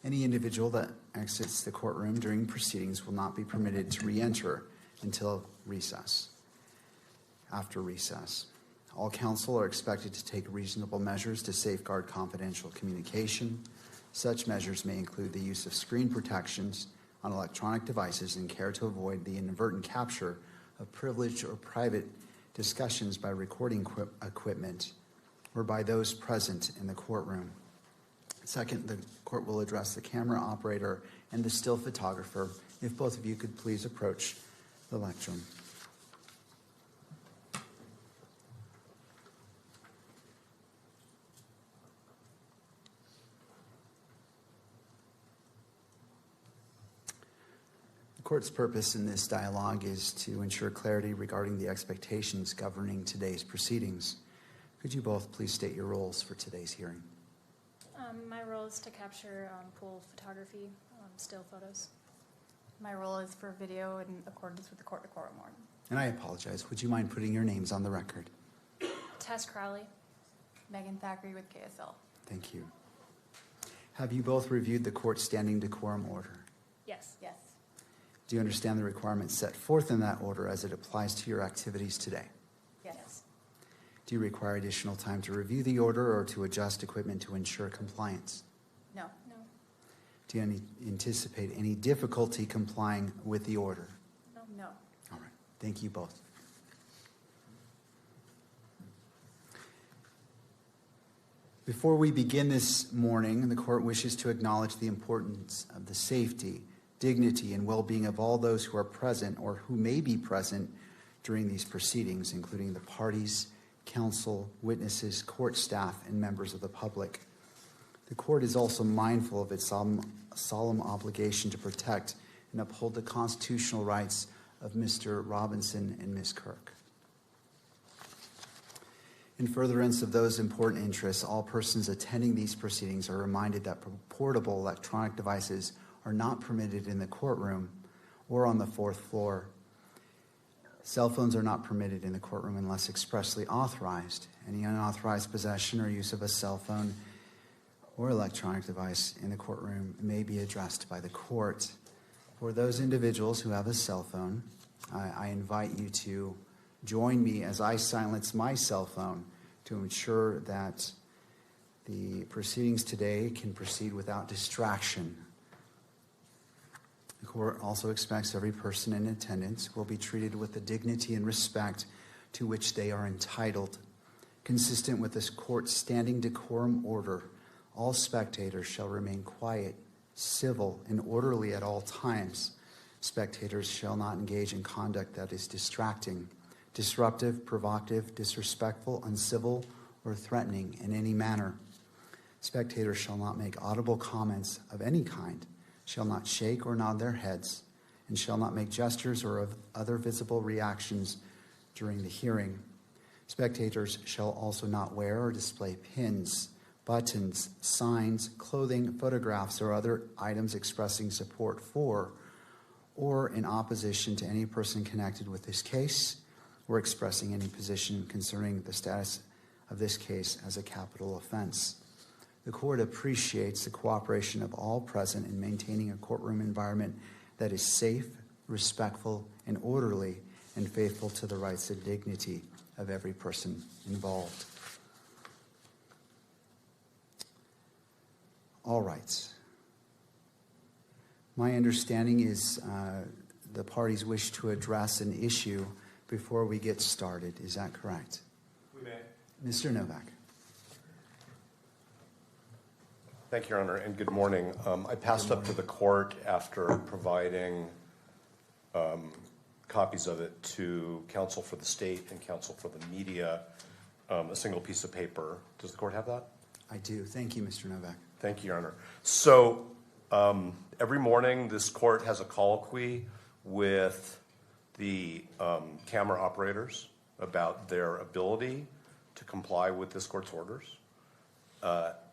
Any individual that exits the courtroom during proceedings will not be permitted to re-enter until recess. After recess, all counsel are expected to take reasonable measures to safeguard confidential communication. Such measures may include the use of screen protections on electronic devices and care to avoid the inadvertent capture of privileged or private discussions by recording equipment or by those present in the courtroom. Second, the court will address the camera operator and the still photographer. If both of you could please approach the lectern. The court's purpose in this dialogue is to ensure clarity regarding the expectations governing today's proceedings. Could you both please state your roles for today's hearing? My role is to capture pool photography, still photos. My role is for video in accordance with the court decorum order. And I apologize. Would you mind putting your names on the record? Tess Crowley. Megan Thackeray with KSL. Thank you. Have you both reviewed the court's standing decorum order? Yes. Yes. Do you understand the requirements set forth in that order as it applies to your activities today? Yes. Do you require additional time to review the order or to adjust equipment to ensure compliance? No. No. Do you anticipate any difficulty complying with the order? No. No. All right. Thank you both. Before we begin this morning, the court wishes to acknowledge the importance of the safety, dignity, and well-being of all those who are present or who may be present during these proceedings, including the parties, counsel, witnesses, court staff, and members of the public. The court is also mindful of its solemn obligation to protect and uphold the constitutional rights of Mr. Robinson and Ms. Kirk. In furtherance of those important interests, all persons attending these proceedings are reminded that portable electronic devices are not permitted in the courtroom or on the fourth floor. Cell phones are not permitted in the courtroom unless expressly authorized. Any unauthorized possession or use of a cell phone or electronic device in the courtroom may be addressed by the court. For those individuals who have a cell phone, I invite you to join me as I silence my cell phone to ensure that the proceedings today can proceed without distraction. The court also expects every person in attendance will be treated with the dignity and respect to which they are entitled. Consistent with this court's standing decorum order, all spectators shall remain quiet, civil, and orderly at all times. Spectators shall not engage in conduct that is distracting, disruptive, provocative, disrespectful, uncivil, or threatening in any manner. Spectators shall not make audible comments of any kind, shall not shake or nod their heads, and shall not make gestures or of other visible reactions during the hearing. Spectators shall also not wear or display pins, buttons, signs, clothing, photographs, or other items expressing support for or in opposition to any person connected with this case or expressing any position concerning the status of this case as a capital offense. The court appreciates the cooperation of all present in maintaining a courtroom environment that is safe, respectful, and orderly, and faithful to the rights and dignity of every person involved. All right. My understanding is the parties wish to address an issue before we get started. Is that correct? We may. Mr. Novak. Thank you, Your Honor, and good morning. I passed up to the court after providing copies of it to counsel for the state and counsel for the media, a single piece of paper. Does the court have that? I do. Thank you, Mr. Novak. Thank you, Your Honor. So every morning this court has a colloquy with the camera operators about their ability to comply with this court's orders.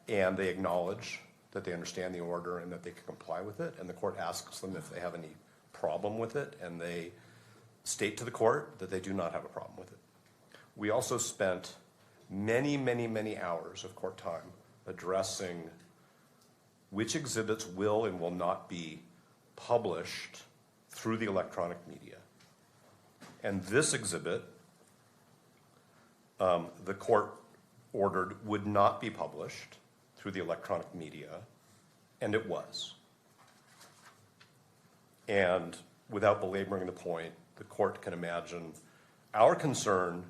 And they acknowledge that they understand the order and that they can comply with it. And the court asks them if they have any problem with it, and they state to the court that they do not have a problem with it. We also spent many, many, many hours of court time addressing which exhibits will and will not be published through the electronic media. And this exhibit, the court ordered would not be published through the electronic media, and it was. And without belaboring the point, the court can imagine our concern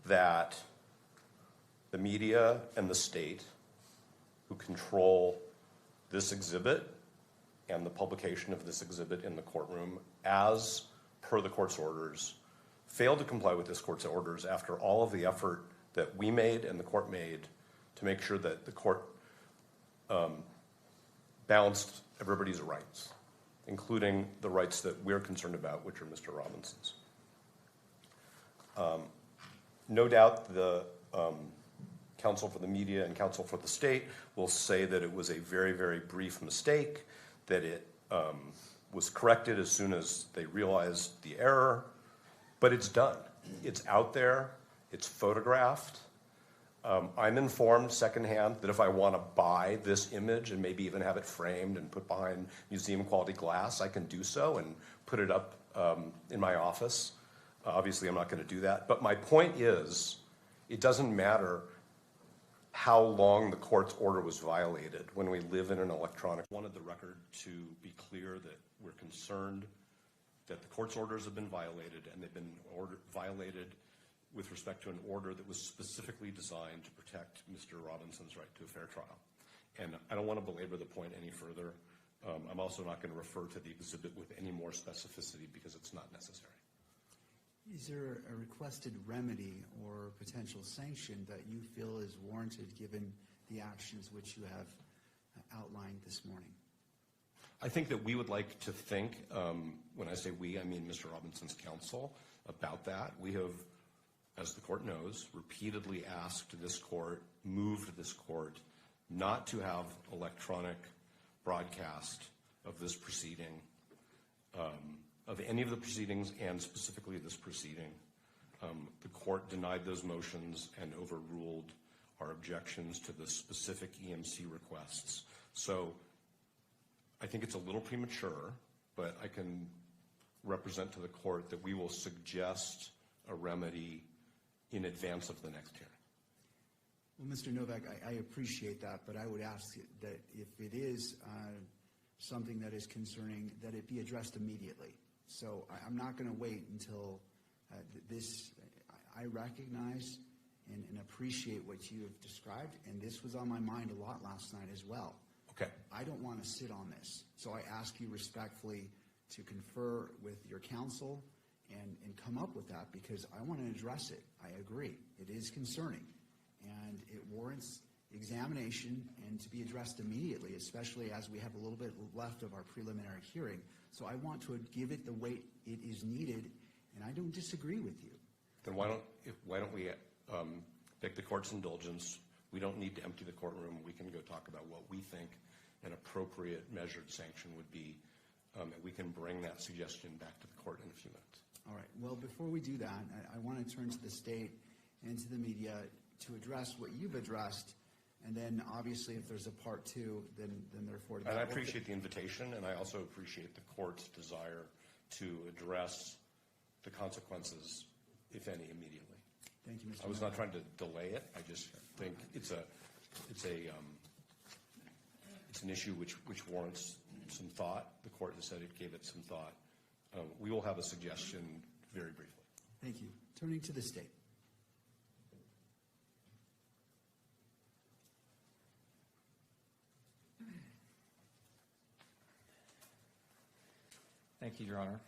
that the media and the state who control this exhibit and the publication of this exhibit in the courtroom as per the court's orders failed to comply with this court's orders after all of the effort that we made and the court made to make sure that the court balanced everybody's rights, including the rights that we're concerned about, which are Mr. Robinson's. No doubt the counsel for the media and counsel for the state will say that it was a very, very brief mistake, that it was corrected as soon as they realized the error, but it's done. It's out there. It's photographed. I'm informed secondhand that if I want to buy this image and maybe even have it framed and put behind museum quality glass, I can do so and put it up in my office. Obviously, I'm not going to do that. But my point is, it doesn't matter how long the court's order was violated when we live in an electronic. I wanted the record to be clear that we're concerned that the court's orders have been violated, and they've been violated with respect to an order that was specifically designed to protect Mr. Robinson's right to a fair trial. And I don't want to belabor the point any further. I'm also not going to refer to the exhibit with any more specificity because it's not necessary. Is there a requested remedy or potential sanction that you feel is warranted given the actions which you have outlined this morning? I think that we would like to think, when I say we, I mean Mr. Robinson's counsel, about that. We have, as the court knows, repeatedly asked this court, moved this court, not to have electronic broadcast of this proceeding, of any of the proceedings, and specifically this proceeding. The court denied those motions and overruled our objections to the specific EMC requests. So I think it's a little premature, but I can represent to the court that we will suggest a remedy in advance of the next hearing. Well, Mr. Novak, I appreciate that, but I would ask that if it is something that is concerning, that it be addressed immediately. So I'm not going to wait until this. I recognize and appreciate what you have described, and this was on my mind a lot last night as well. Okay. I don't want to sit on this, so I ask you respectfully to confer with your counsel and come up with that, because I want to address it. I agree. It is concerning, and it warrants examination and to be addressed immediately, especially as we have a little bit left of our preliminary hearing. So I want to give it the weight it is needed, and I don't disagree with you. Then why don't we beg the court's indulgence? We don't need to empty the courtroom. We can go talk about what we think an appropriate measured sanction would be, and we can bring that suggestion back to the court in a few minutes. All right. Well, before we do that, I want to turn to the state and to the media to address what you've addressed, and then obviously if there's a part two, then therefore. And I appreciate the invitation, and I also appreciate the court's desire to address the consequences, if any, immediately. Thank you, Mr. I was not trying to delay it. I just think it's an issue which warrants some thought. The court has said it gave it some thought. We will have a suggestion very briefly. Thank you. Turning to the state. Thank you, Your Honor.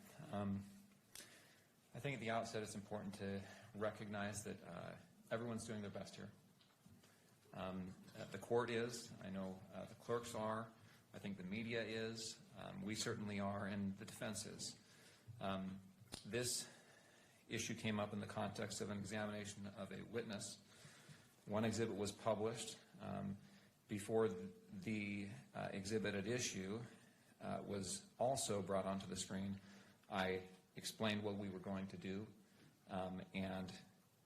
I think at the outset it's important to recognize that everyone's doing their best here. The court is, I know the clerks are, I think the media is, we certainly are, and the defense is. This issue came up in the context of an examination of a witness. One exhibit was published. Before the exhibit at issue was also brought onto the screen, I explained what we were going to do, and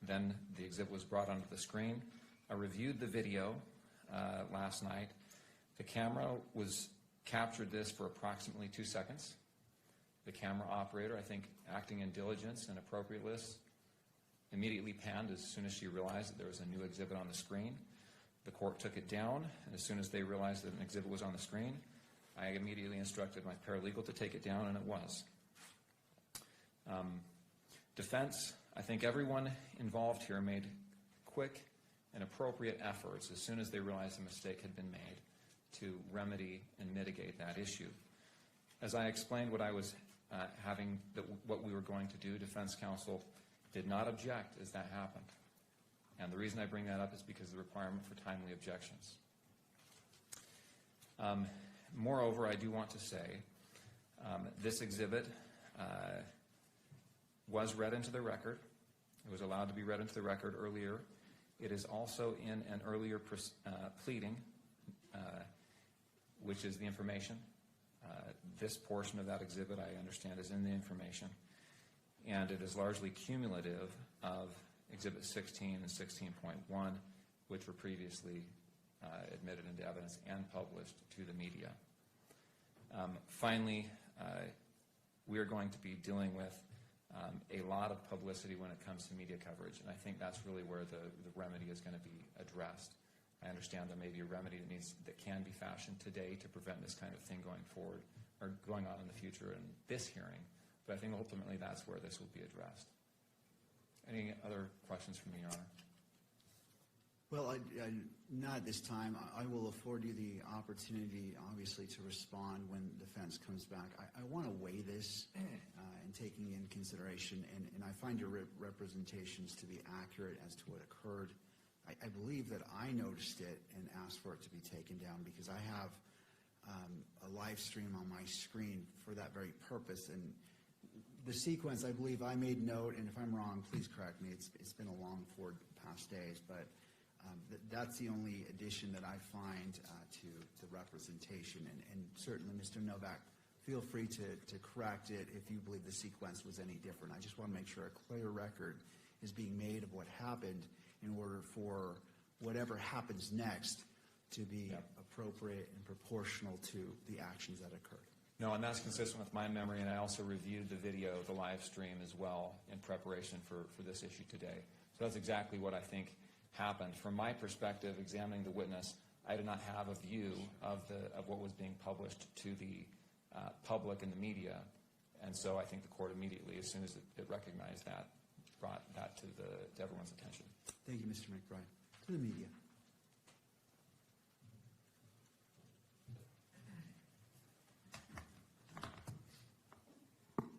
then the exhibit was brought onto the screen. I reviewed the video last night, The camera captured this for approximately 2 seconds. The camera operator, I think, acting in diligence and appropriateness, immediately panned as soon as she realized that there was a new exhibit on the screen. The court took it down, and as soon as they realized that an exhibit was on the screen, I immediately instructed my paralegal to take it down, and it was. Defense, I think everyone involved here made quick and appropriate efforts as soon as they realized a mistake had been made to remedy and mitigate that issue. As I explained what I was what we were going to do, defense counsel did not object as that happened. And the reason I bring that up is because of the requirement for timely objections. Moreover, I do want to say this exhibit was read into the record. It was allowed to be read into the record earlier. It is also in an earlier pleading, which is the information. This portion of that exhibit, I understand, is in the information. And it is largely cumulative of Exhibit 16 and 16.1, which were previously admitted into evidence and published to the media. Finally, we are going to be dealing with a lot of publicity when it comes to media coverage, and I think that's really where the remedy is going to be addressed. I understand there may be a remedy that can be fashioned today to prevent this kind of thing going forward or going on in the future in this hearing, but I think ultimately that's where this will be addressed. Any other questions from me, Your Honor? Well, not at this time. I will afford you the opportunity, obviously, to respond when defense comes back. I want to weigh this and taking in consideration, and I find your representations to be accurate as to what occurred. I believe that I noticed it and asked for it to be taken down because I have a live stream on my screen for that very purpose. And the sequence, I believe I made note, and if I'm wrong, please correct me. It's been a long 4 past days, but that's the only addition that I find to the representation. And certainly, Mr. Novak, feel free to correct it if you believe the sequence was any different. I just want to make sure a clear record is being made of what happened in order for whatever happens next to be appropriate and proportional to the actions that occurred. No, and that's consistent with my memory, and I also reviewed the video, the live stream as well in preparation for this issue today. So that's exactly what I think happened. From my perspective, examining the witness, I did not have a view of what was being published to the public and the media, and so I think the court immediately, as soon as it recognized that, brought that to everyone's attention. Thank you, Mr. McBride. To the media.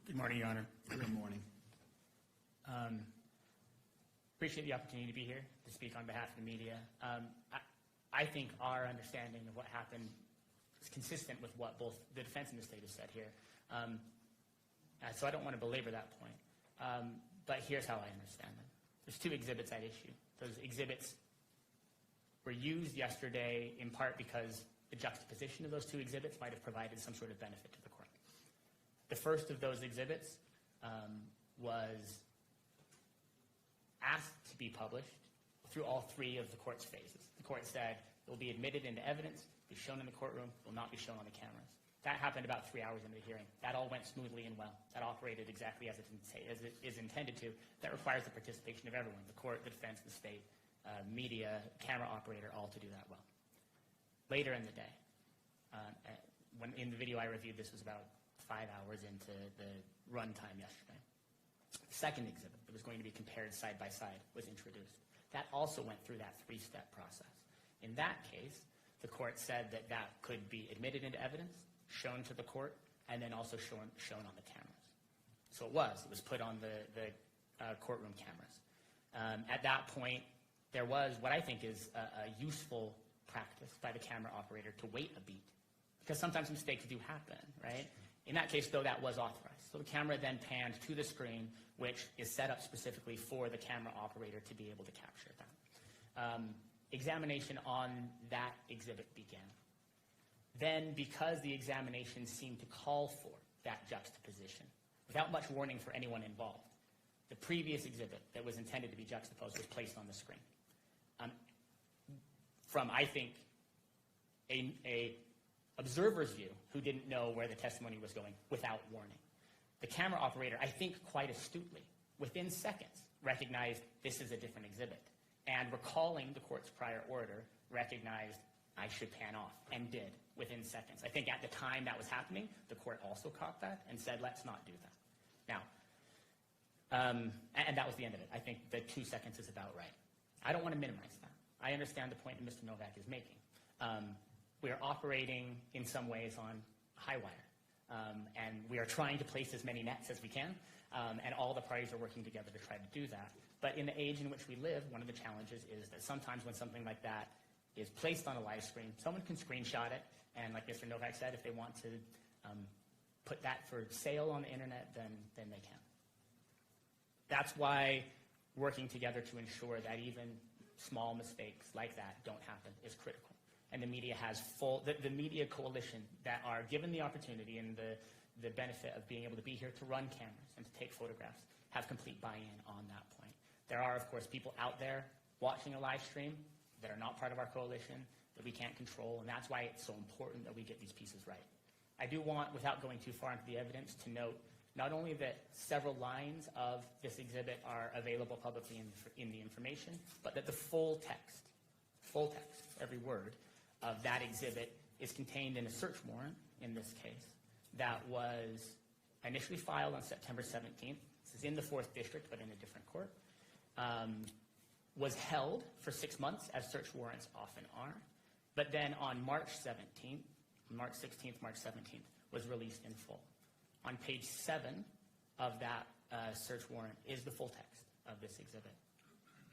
Good morning, Your Honor. Good morning. Appreciate the opportunity to be here to speak on behalf of the media. I think our understanding of what happened is consistent with what both the defense and the state have said here. So I don't want to belabor that point. But here's how I understand them. There's 2 exhibits at issue. Those exhibits were used yesterday in part because the juxtaposition of those 2 exhibits might have provided some sort of benefit to the court. The first of those exhibits was asked to be published through all 3 of the court's phases. The court said it will be admitted into evidence, be shown in the courtroom, will not be shown on the cameras. That happened about 3 hours into the hearing. That all went smoothly and well. That operated exactly as it is intended to. That requires the participation of everyone, the court, the defense, the state, media, camera operator, all to do that well. Later in the day, when in the video I reviewed, this was about 5 hours into the runtime yesterday. The second exhibit that was going to be compared side by side was introduced. That also went through that 3-step process. In that case, the court said that that could be admitted into evidence, shown to the court, and then also shown on the cameras. So it was put on the courtroom cameras. At that point, there was what I think is a useful practice by the camera operator to wait a beat, because sometimes mistakes do happen, right? In that case, though, that was authorized. So the camera then panned to the screen, which is set up specifically for the camera operator to be able to capture that. Examination on that exhibit began. Then, because the examination seemed to call for that juxtaposition, without much warning for anyone involved, the previous exhibit that was intended to be juxtaposed was placed on the screen. From, I think, a observer's view who didn't know where the testimony was going without warning. The camera operator, I think quite astutely, within seconds, recognized this is a different exhibit. And recalling the court's prior order, recognized I should pan off, and did within seconds. I think at the time that was happening, the court also caught that and said, let's not do that. Now, and that was the end of it. I think the 2 seconds is about right. I don't want to minimize that. I understand the point that Mr. Novak is making. We are operating in some ways on high wire, and we are trying to place as many nets as we can, and all the parties are working together to try to do that. But in the age in which we live, one of the challenges is that sometimes when something like that is placed on a live stream, someone can screenshot it, and like Mr. Novak said, if they want to put that for sale on the internet, then they can. That's why working together to ensure that even small mistakes like that don't happen is critical. And the media has the media coalition that are given the opportunity and the benefit of being able to be here to run cameras and to take photographs have complete buy-in on that point. There are, of course, people out there watching a live stream that are not part of our coalition that we can't control, and that's why it's so important that we get these pieces right. I do want, without going too far into the evidence, to note not only that several lines of this exhibit are available publicly in the information, but that the full text, every word of that exhibit is contained in a search warrant, in this case, that was initially filed on September 17th. This is in the 4th District, but in a different court. Was held for 6 months, as search warrants often are, but then on March 17th, March 16th, March 17th, was released in full. On page 7 of that search warrant is the full text of this exhibit.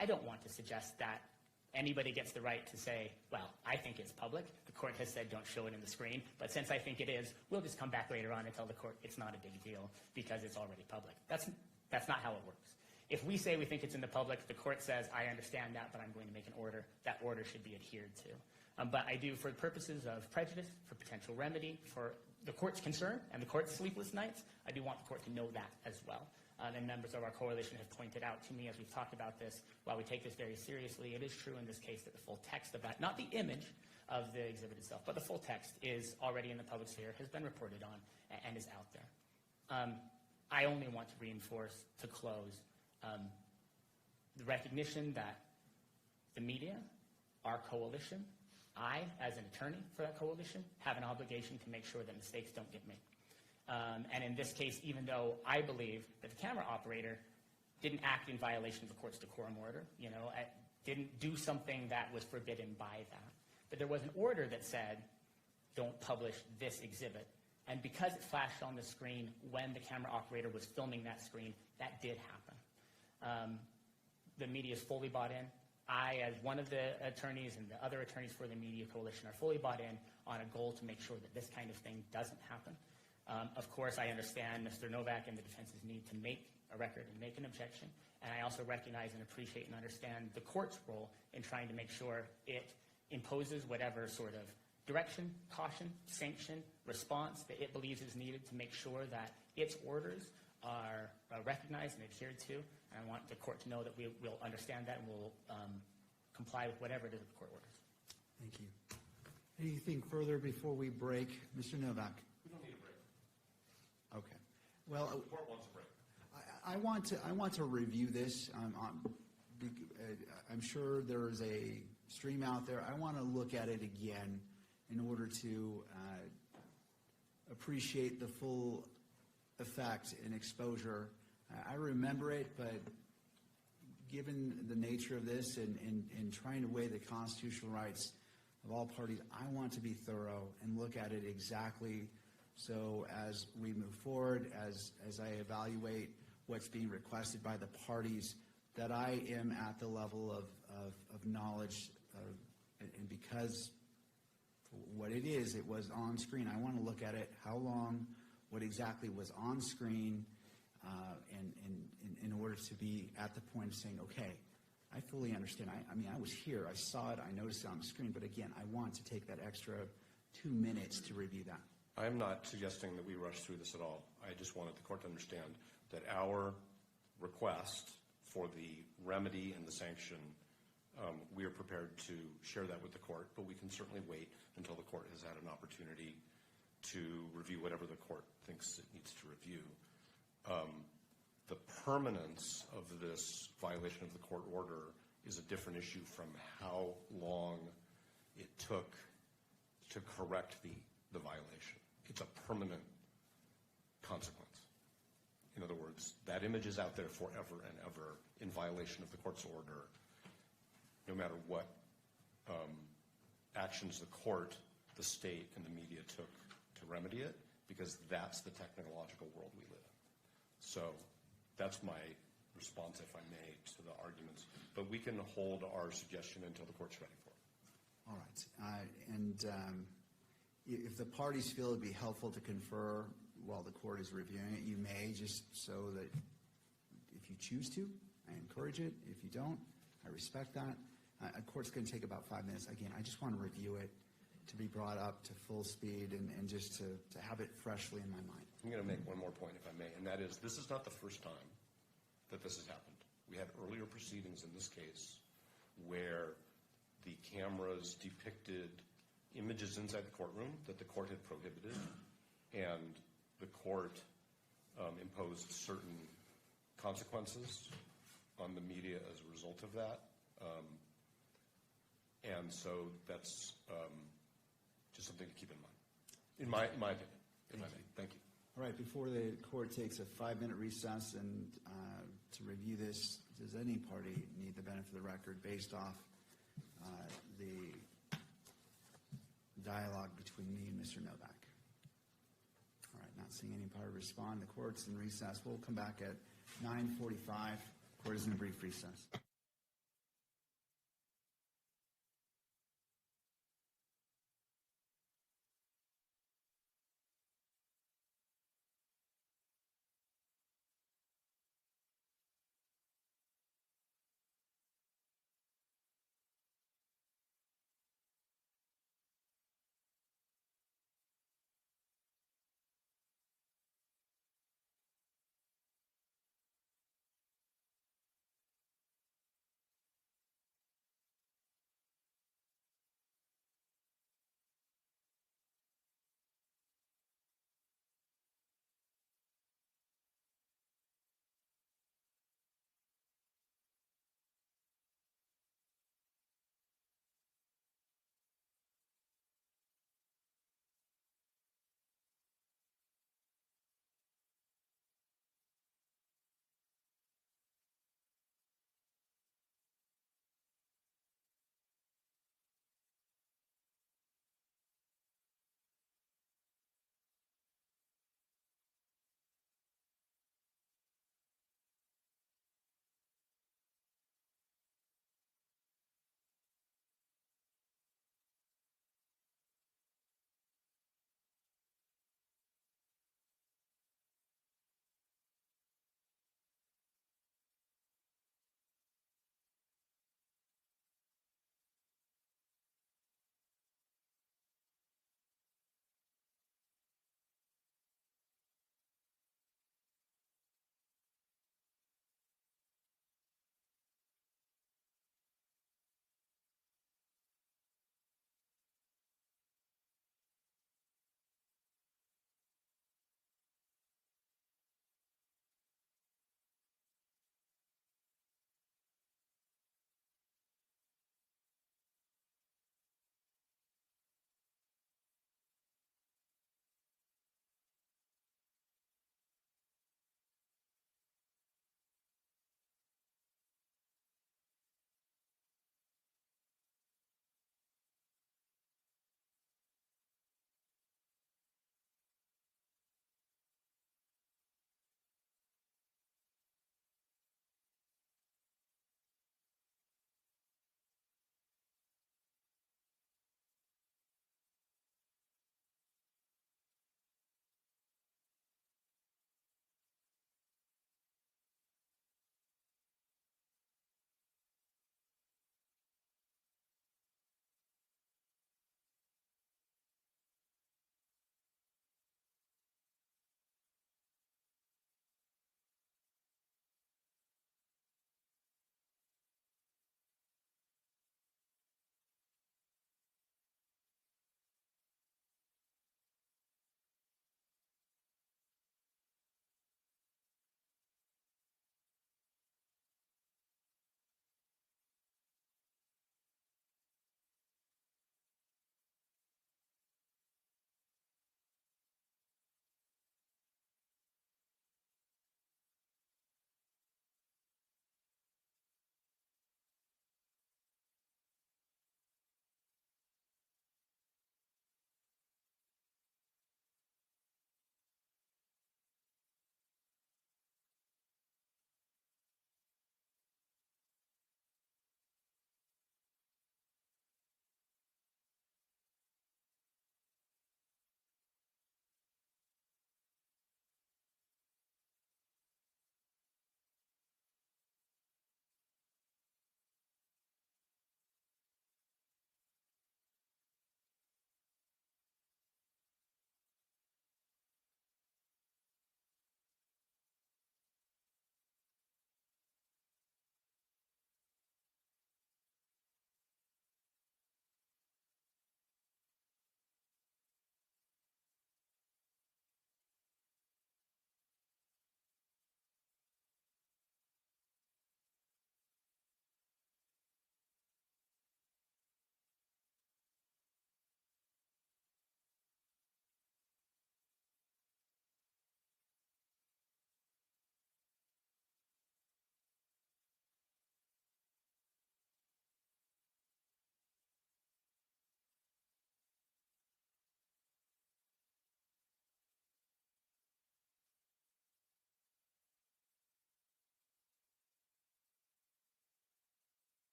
I don't want to suggest that anybody gets the right to say, well, I think it's public. The court has said don't show it in the screen, but since I think it is, we'll just come back later on and tell the court it's not a big deal because it's already public. That's not how it works. If we say we think it's in the public, the court says, I understand that, but I'm going to make an order. That order should be adhered to. But I do, for purposes of prejudice, for potential remedy, for the court's concern and the court's sleepless nights, I do want the court to know that as well. And members of our coalition have pointed out to me as we've talked about this, while we take this very seriously, it is true in this case that the full text of that, not the image of the exhibit itself, but the full text is already in the public sphere, has been reported on, and is out there. I only want to reinforce, to close, the recognition that the media, our coalition, I, as an attorney for that coalition, have an obligation to make sure that mistakes don't get made. And in this case, even though I believe that the camera operator didn't act in violation of the court's decorum order, didn't do something that was forbidden by that, but there was an order that said, don't publish this exhibit. And because it flashed on the screen when the camera operator was filming that screen, that did happen. The media is fully bought in. I, as one of the attorneys and the other attorneys for the media coalition, are fully bought in on a goal to make sure that this kind of thing doesn't happen. Of course, I understand Mr. Novak and the defense's need to make a record and make an objection, and I also recognize and appreciate and understand the court's role in trying to make sure it imposes whatever sort of direction, caution, sanction, response that it believes is needed to make sure that its orders are recognized and adhered to. And I want the court to know that we will understand that and will comply with whatever it is that the court orders. Thank you. Anything further before we break? Mr. Novak? We don't need a break. Okay. Well, The court wants a break. I want to review this. I'm sure there is a stream out there. I want to look at it again in order to appreciate the full effect and exposure. I remember it, but given the nature of this and trying to weigh the constitutional rights of all parties, I want to be thorough and look at it exactly so as we move forward, as I evaluate what's being requested by the parties, that I am at the level of knowledge and because what it is, it was on screen. I want to look at it, how long, what exactly was on screen, and in order to be at the point of saying, okay, I fully understand. I mean, I was here, I saw it, I noticed it on the screen, but again, I want to take that extra 2 minutes to review that. I'm not suggesting that we rush through this at all. I just wanted the court to understand that our request for the remedy and the sanction We are prepared to share that with the court, but we can certainly wait until the court has had an opportunity to review whatever the court thinks it needs to review. The permanence of this violation of the court order is a different issue from how long it took to correct the violation. It's a permanent consequence. In other words, that image is out there forever and ever in violation of the court's order, no matter what actions the court, the state, and the media took to remedy it, because that's the technological world we live in. So that's my response, if I may, to the arguments. But we can hold our suggestion until the court's ready for it. All right. If the parties feel it'd be helpful to confer while the court is reviewing it, you may, just so that if you choose to, I encourage it. If you don't, I respect that. A court's going to take about 5 minutes. Again, I just want to review it, to be brought up to full speed, and just to have it freshly in my mind. I'm going to make one more point, if I may, and that is this is not the first time that this has happened. We had earlier proceedings in this case where the cameras depicted images inside the courtroom that the court had prohibited, and the court imposed certain consequences on the media as a result of that. And so that's just something to keep in mind, in my opinion. Thank you. All right, before the court takes a 5-minute recess and to review this, does any party need the benefit of the record based off the dialogue between me and Mr. Novak? All right, not seeing any party respond. The court's in recess. We'll come back at 9:45. Court is in a brief recess.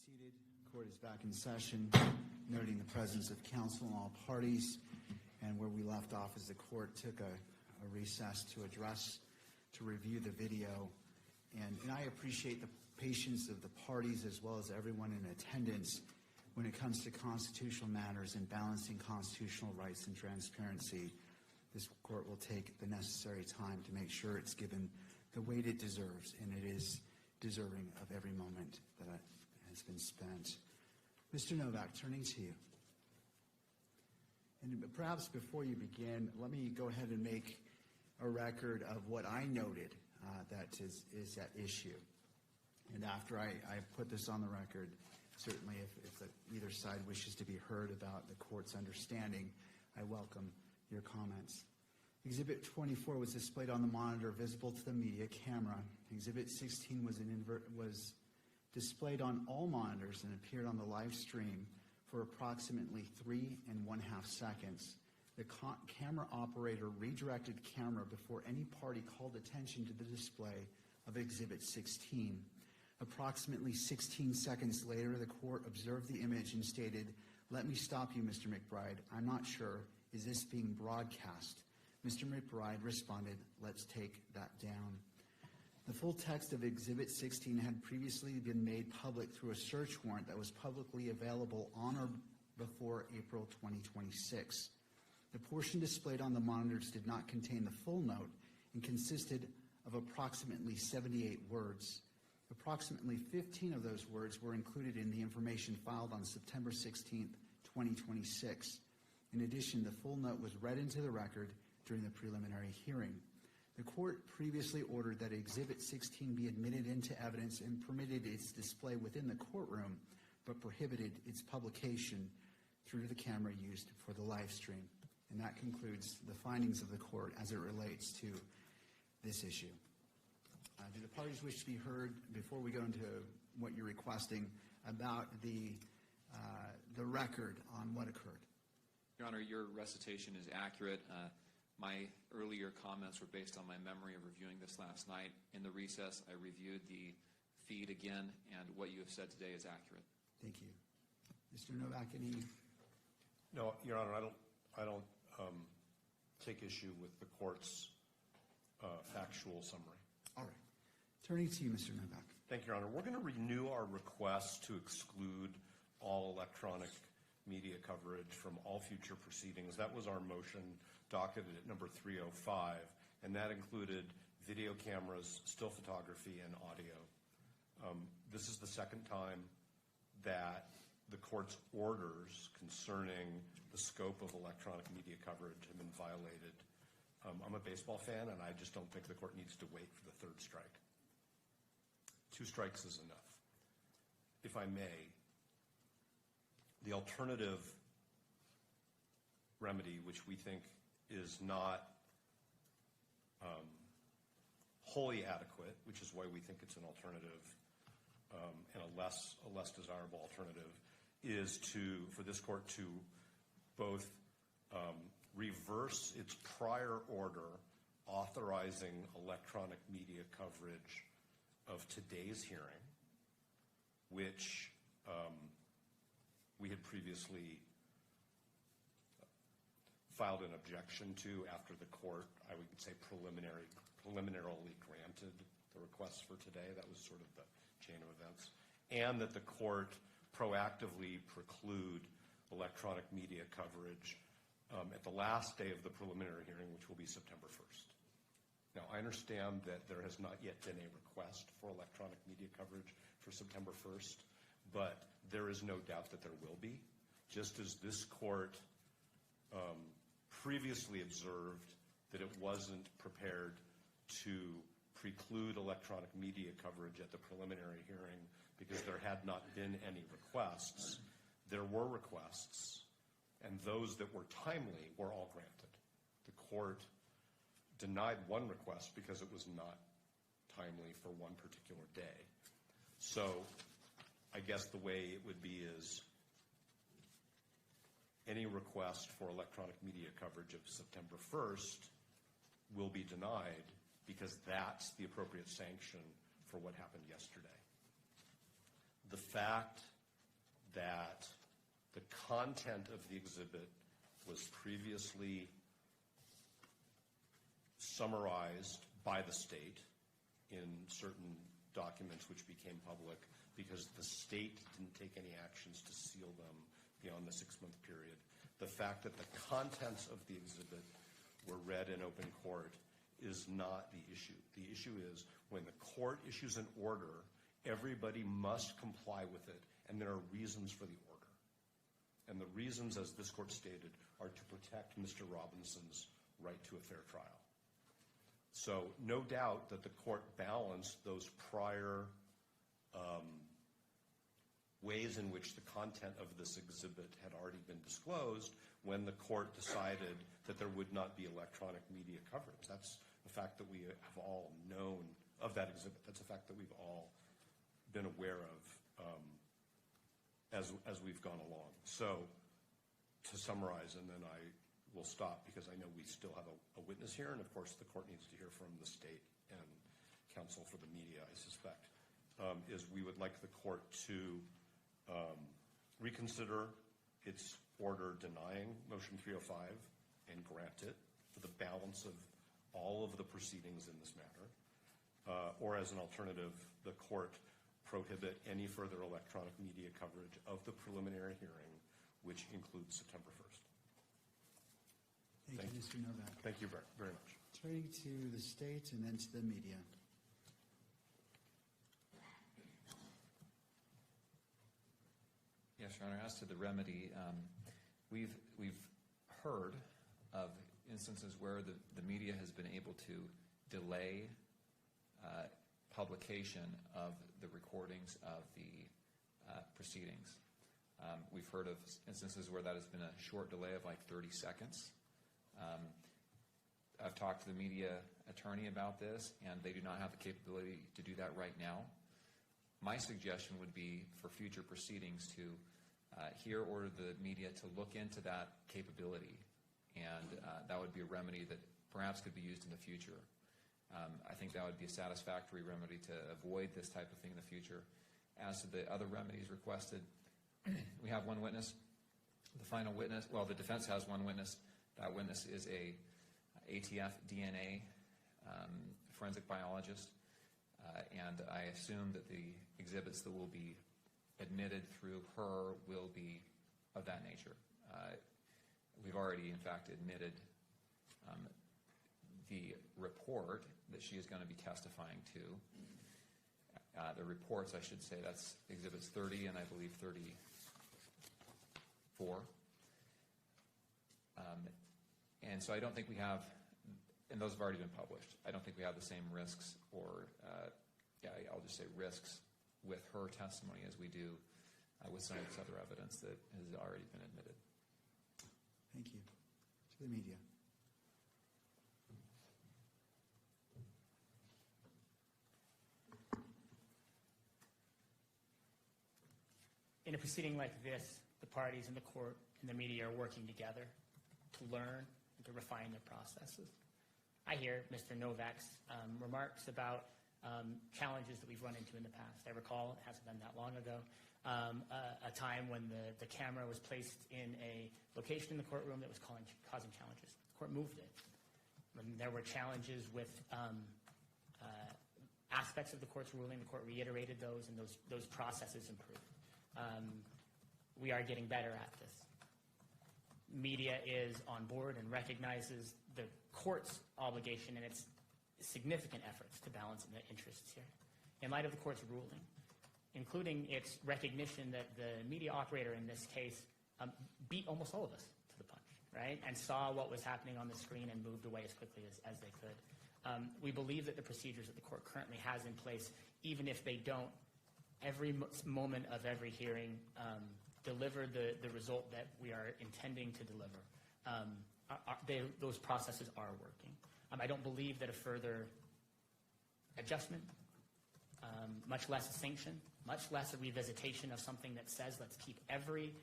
seated. Court is back in session, noting the presence of counsel and all parties. And where we left off is the court took a recess to review the video. And I appreciate the patience of the parties as well as everyone in attendance when it comes to constitutional matters and balancing constitutional rights and transparency. This court will take the necessary time to make sure it's given the weight it deserves, and it is deserving of every moment that has been spent. Mr. Novak, turning to you. And perhaps before you begin, let me go ahead and make a record of what I noted that is at issue. And after I put this on the record, certainly if either side wishes to be heard about the court's understanding, I welcome your comments. Exhibit 24 was displayed on the monitor visible to the media camera. Exhibit 16 was displayed on all monitors and appeared on the live stream for approximately 3.5 seconds. The camera operator redirected camera before any party called attention to the display of Exhibit 16. Approximately 16 seconds later, the court observed the image and stated, "Let me stop you, Mr. McBride. I'm not sure. Is this being broadcast?" Mr. McBride responded, "Let's take that down." The full text of Exhibit 16 had previously been made public through a search warrant that was publicly available on or before April 2026. The portion displayed on the monitors did not contain the full note and consisted of approximately 78 words. Approximately 15 of those words were included in the information filed on September 16, 2026. In addition, the full note was read into the record during the preliminary hearing. The court previously ordered that Exhibit 16 be admitted into evidence and permitted its display within the courtroom, but prohibited its publication through the camera used for the live stream. And that concludes the findings of the court as it relates to this issue. Do the parties wish to be heard before we go into what you're requesting about the record on what occurred? Your Honor, your recitation is accurate. My earlier comments were based on my memory of reviewing this last night. In the recess, I reviewed the feed again, and what you have said today is accurate. Thank you. Mr. Novak, any? No, Your Honor, I don't take issue with the court's factual summary. All right. Turning to you, Mr. Novak. Thank you, Your Honor. We're going to renew our request to exclude all electronic media coverage from all future proceedings. That was our motion docketed at number 305, and that included video cameras, still photography, and audio. This is the second time that the court's orders concerning the scope of electronic media coverage have been violated. I'm a baseball fan, and I just don't think the court needs to wait for the third strike. 2 strikes is enough. If I may, the alternative remedy, which we think is not wholly adequate, which is why we think it's an alternative and a less desirable alternative, is for this court to both reverse its prior order authorizing electronic media coverage of today's hearing, which we had previously filed an objection to after the court, I would say, preliminarily granted the request for today. That was sort of the chain of events. And that the court proactively preclude electronic media coverage at the last day of the preliminary hearing, which will be September 1st. Now, I understand that there has not yet been a request for electronic media coverage for September 1st, but there is no doubt that there will be, just as this court previously observed that it wasn't prepared to preclude electronic media coverage at the preliminary hearing because there had not been any requests. There were requests, and those that were timely were all granted. The court denied one request because it was not timely for one particular day. So I guess the way it would be is any request for electronic media coverage of September 1st will be denied because that's the appropriate sanction for what happened yesterday. The fact that the content of the exhibit was previously summarized by the state in certain documents which became public because the state didn't take any actions to seal them beyond the 6-month period. The fact that the contents of the exhibit were read in open court is not the issue. The issue is when the court issues an order, everybody must comply with it, and there are reasons for the order. And the reasons, as this court stated, are to protect Mr. Robinson's right to a fair trial. So no doubt that the court balanced those prior ways in which the content of this exhibit had already been disclosed when the court decided that there would not be electronic media coverage. That's the fact that we have all known of that exhibit. That's a fact that we've all been aware of as we've gone along. So to summarize, and then I will stop because I know we still have a witness here, and of course the court needs to hear from the state and counsel for the media, I suspect, is we would like the court to reconsider its order denying Motion 305 and grant it for the balance of all of the proceedings in this matter, or as an alternative, the court prohibit any further electronic media coverage of the preliminary hearing, which includes September 1st. Thank you, Mr. Novak. Thank you very much. Turning to the state and then to the media. Yes, Your Honor. As to the remedy, we've heard of instances where the media has been able to delay publication of the recordings of the proceedings. We've heard of instances where that has been a short delay of like 30 seconds. I've talked to the media attorney about this, and they do not have the capability to do that right now. My suggestion would be for future proceedings to order the media to look into that capability, and that would be a remedy that perhaps could be used in the future. I think that would be a satisfactory remedy to avoid this type of thing in the future. As to the other remedies requested, we have one witness. The final witness, well, the defense has one witness. That witness is a ATF DNA forensic biologist, and I assume that the exhibits that will be admitted through her will be of that nature. We've already, in fact, admitted the report that she is going to be testifying to. The reports, I should say, that's exhibits 30 and I believe 34. And so I don't think we have, and those have already been published, I don't think we have the same risks or, I'll just say risks with her testimony as we do with some of this other evidence that has already been admitted. Thank you. To the media. In a proceeding like this, the parties in the court and the media are working together to learn and to refine their processes. I hear Mr. Novak's remarks about challenges that we've run into in the past. I recall, it hasn't been that long ago, a time when the camera was placed in a location in the courtroom that was causing challenges. The court moved it. When there were challenges with aspects of the court's ruling, the court reiterated those, and those processes improved. We are getting better at this. Media is on board and recognizes the court's obligation and its significant efforts to balance the interests here. In light of the court's ruling, including its recognition that the media operator in this case beat almost all of us to the punch, right? And saw what was happening on the screen and moved away as quickly as they could. We believe that the procedures that the court currently has in place, even if they don't, every moment of every hearing deliver the result that we are intending to deliver. Those processes are working. I don't believe that a further adjustment, much less a sanction, much less a revisitation of something that says let's keep every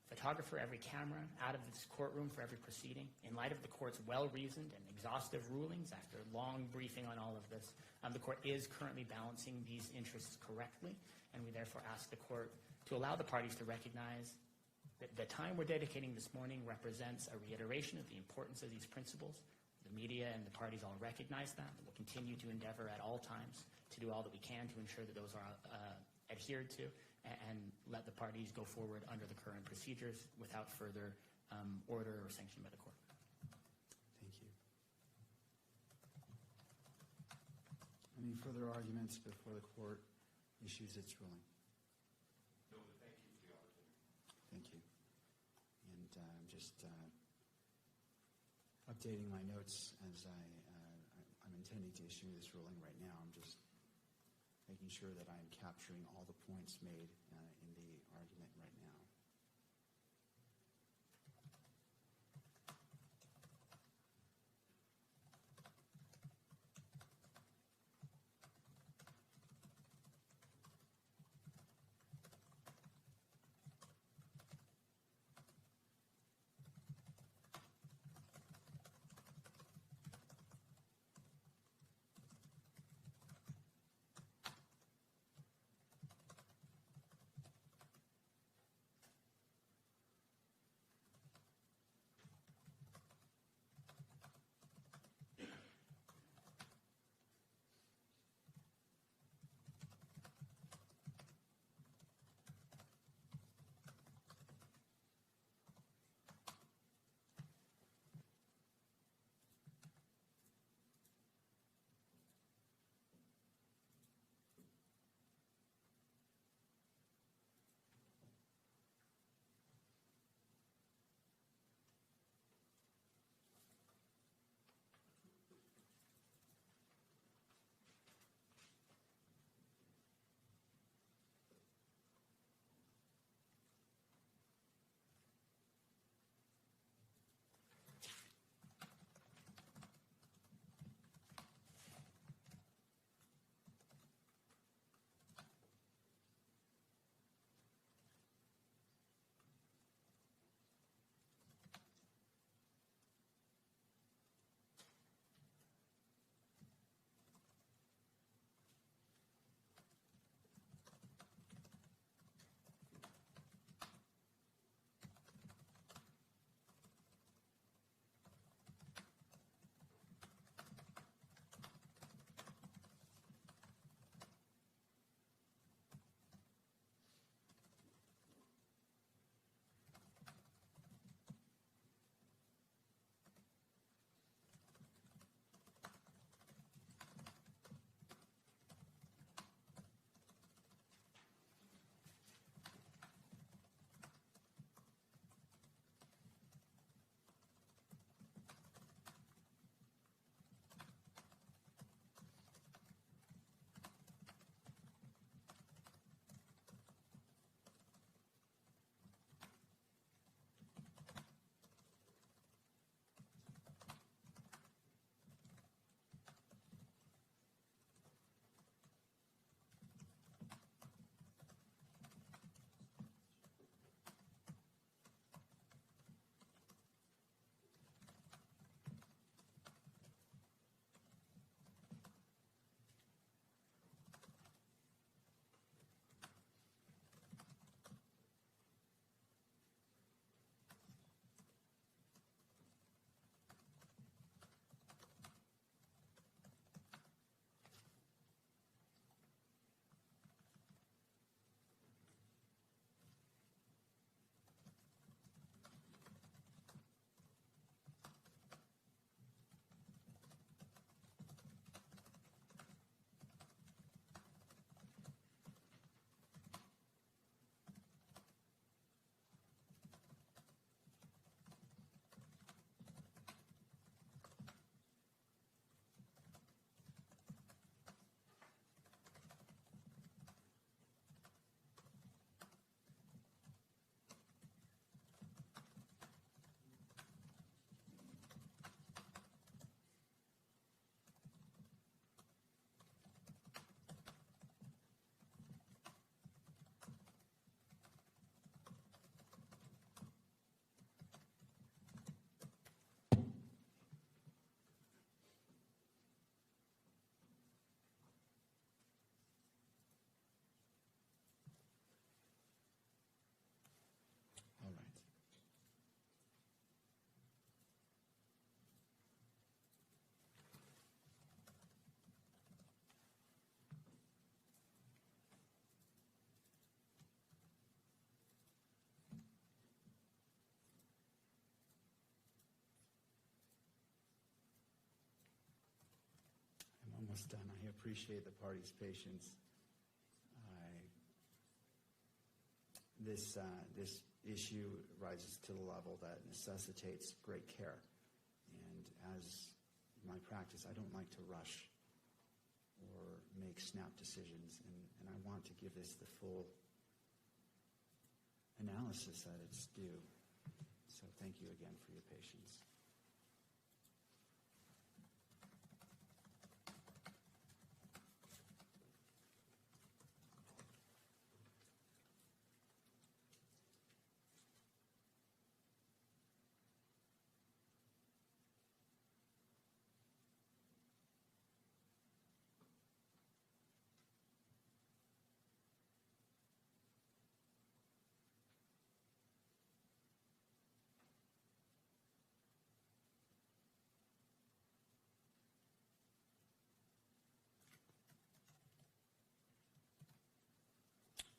photographer, every camera out of this courtroom for every proceeding, in light of the court's well-reasoned and exhaustive rulings after long briefing on all of this, the court is currently balancing these interests correctly, and we therefore ask the court to to allow the parties to recognize that the time we're dedicating this morning represents a reiteration of the importance of these principles. The media and the parties all recognize that. We'll continue to endeavor at all times to do all that we can to ensure that those are adhered to, and let the parties go forward under the current procedures without further order or sanction by the court. Thank you. Any further arguments before the court issues its ruling? No, but thank you for the opportunity. Thank you. And I'm just updating my notes as I'm intending to issue this ruling right now. I'm just making sure that I'm capturing all the points made in the argument right now. almost done. I appreciate the party's patience. This issue rises to the level that necessitates great care. And as my practice, I don't like to rush or make snap decisions. And I want to give this the full analysis that it's due. So thank you again for your patience.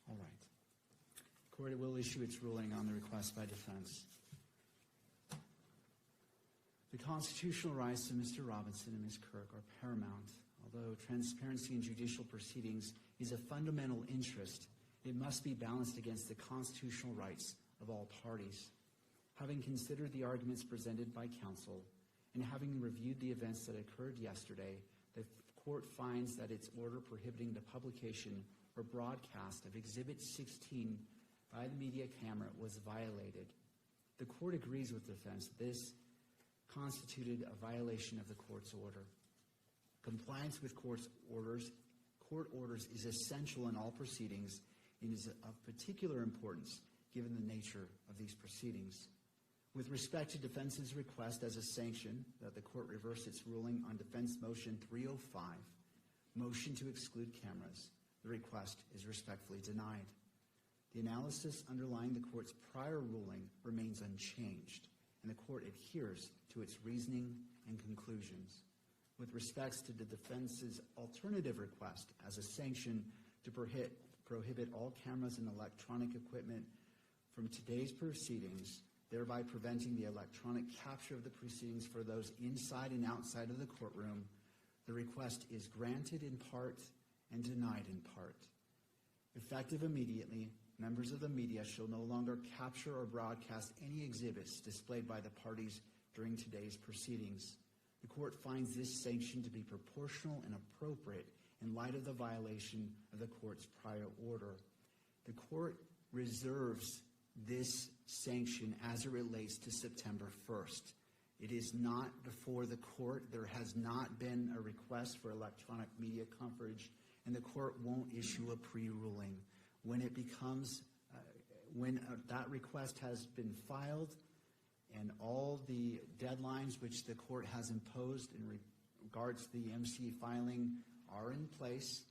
All right. The court will issue its ruling on the request by defense. The constitutional rights of Mr. Robinson and Ms. Kirk are paramount. Although transparency in judicial proceedings is a fundamental interest, it must be balanced against the constitutional rights of all parties. Having considered the arguments presented by counsel and having reviewed the events that occurred yesterday, the court finds that its order prohibiting the publication or broadcast of Exhibit 16 by the media camera was violated. The court agrees with the defense that this constituted a violation of the court's order. Compliance with court orders is essential in all proceedings and is of particular importance given the nature of these proceedings. With respect to defense's request as a sanction that the court reverse its ruling on defense motion 305, motion to exclude cameras, the request is respectfully denied. The analysis underlying the court's prior ruling remains unchanged, and the court adheres to its reasoning and conclusions. With respects to the defense's alternative request as a sanction to prohibit all cameras and electronic equipment from today's proceedings, thereby preventing the electronic capture of the proceedings for those inside and outside of the courtroom, the request is granted in part and denied in part. Effective immediately, members of the media shall no longer capture or broadcast any exhibits displayed by the parties during today's proceedings. The court finds this sanction to be proportional and appropriate in light of the violation of the court's prior order. The court reserves this sanction as it relates to September 1st. It is not before the court. There has not been a request for electronic media coverage, and the court won't issue a pre-ruling. When it becomes, that request has been filed and all the deadlines which the court has imposed in regards to the MC filing are in place,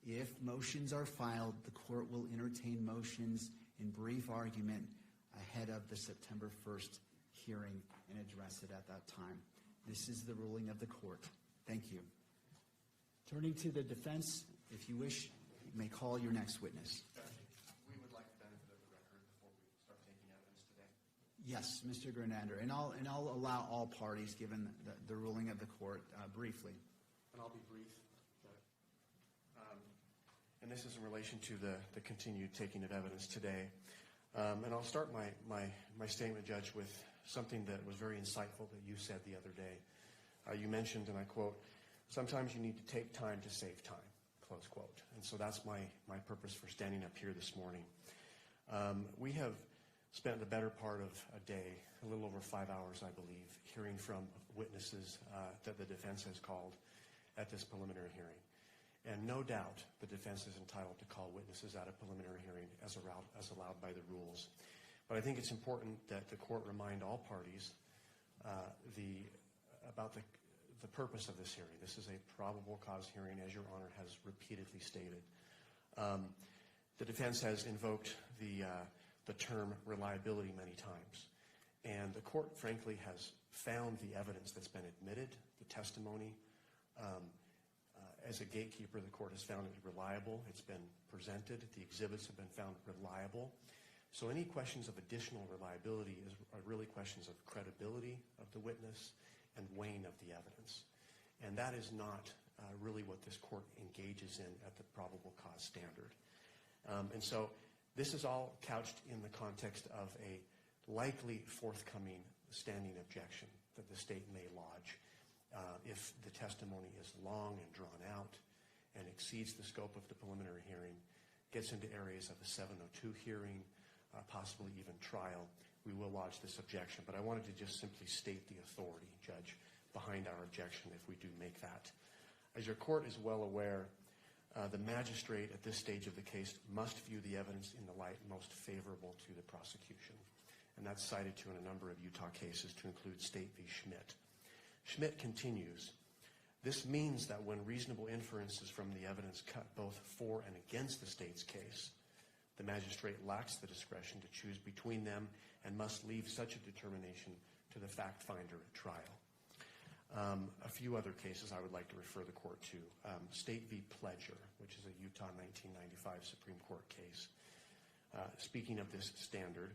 if motions are filed, the court will entertain motions in brief argument ahead of the September 1st hearing and address it at that time. This is the ruling of the court. Thank you. Turning to the defense, if you wish, you may call your next witness. We would like the benefit of the record before we start taking evidence today. Yes, Mr. Grenander, and I'll allow all parties, given the ruling of the court, briefly. And I'll be brief. And this is in relation to the continued taking of evidence today. And I'll start my statement, Judge, with something that was very insightful that you said the other day. You mentioned, and I quote, "Sometimes you need to take time to save time," close quote. And so that's my purpose for standing up here this morning. We have spent the better part of a day, a little over 5 hours, I believe, hearing from witnesses that the defense has called at this preliminary hearing. And no doubt the defense is entitled to call witnesses at a preliminary hearing as allowed by the rules. But I think it's important that the court remind all parties about the purpose of this hearing. This is a probable cause hearing, as Your Honor has repeatedly stated. The defense has invoked the term reliability many times. And the court, frankly, has found the evidence that's been admitted, the testimony. As a gatekeeper, the court has found it reliable. It's been presented. The exhibits have been found reliable. So any questions of additional reliability are really questions of credibility of the witness and weighing of the evidence. And that is not really what this court engages in at the probable cause standard. And so this is all couched in the context of a likely forthcoming standing objection that the state may lodge if the testimony is long and drawn out and exceeds the scope of the preliminary hearing, gets into areas of a 702 hearing, possibly even trial. We will lodge this objection, but I wanted to just simply state the authority, Judge, behind our objection if we do make that. As your court is well aware, the magistrate at this stage of the case must view the evidence in the light most favorable to the prosecution. And that's cited to in a number of Utah cases to include State v. Schmidt. Schmidt continues, this means that when reasonable inferences from the evidence cut both for and against the state's case, the magistrate lacks the discretion to choose between them and must leave such a determination to the fact finder at trial. A few other cases I would like to refer the court to. State v. Pledger, which is a Utah 1995 Supreme Court case. Speaking of this standard,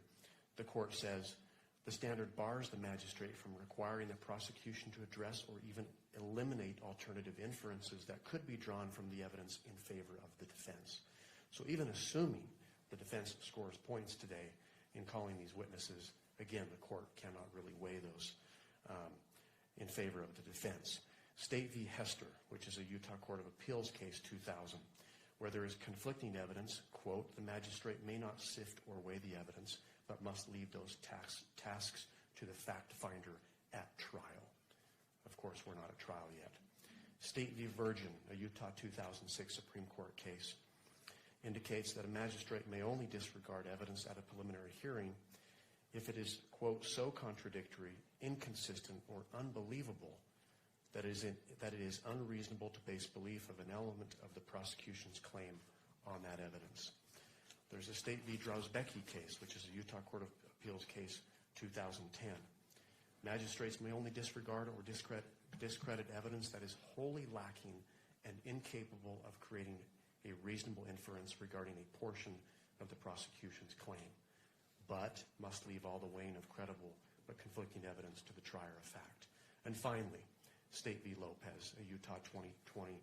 the court says, the standard bars the magistrate from requiring the prosecution to address or even eliminate alternative inferences that could be drawn from the evidence in favor of the defense. So even assuming the defense scores points today in calling these witnesses, again, the court cannot really weigh those in favor of the defense. State v. Hester, which is a Utah Court of Appeals case 2000, where there is conflicting evidence, quote, the magistrate may not sift or weigh the evidence, but must leave those tasks to the fact finder at trial. Of course, we're not at trial yet. State v. Virgin, a Utah 2006 Supreme Court case, indicates that a magistrate may only disregard evidence at a preliminary hearing if it is, quote, so contradictory, inconsistent, or unbelievable that it is unreasonable to base belief of an element of the prosecution's claim on that evidence. There's a State v. Drozbecki case, which is a Utah Court of Appeals case 2010. Magistrates may only disregard or discredit evidence that is wholly lacking and incapable of creating a reasonable inference regarding a portion of the prosecution's claim, but must leave all the weighing of credible but conflicting evidence to the trier of fact. And finally, State v. Lopez, a Utah 2020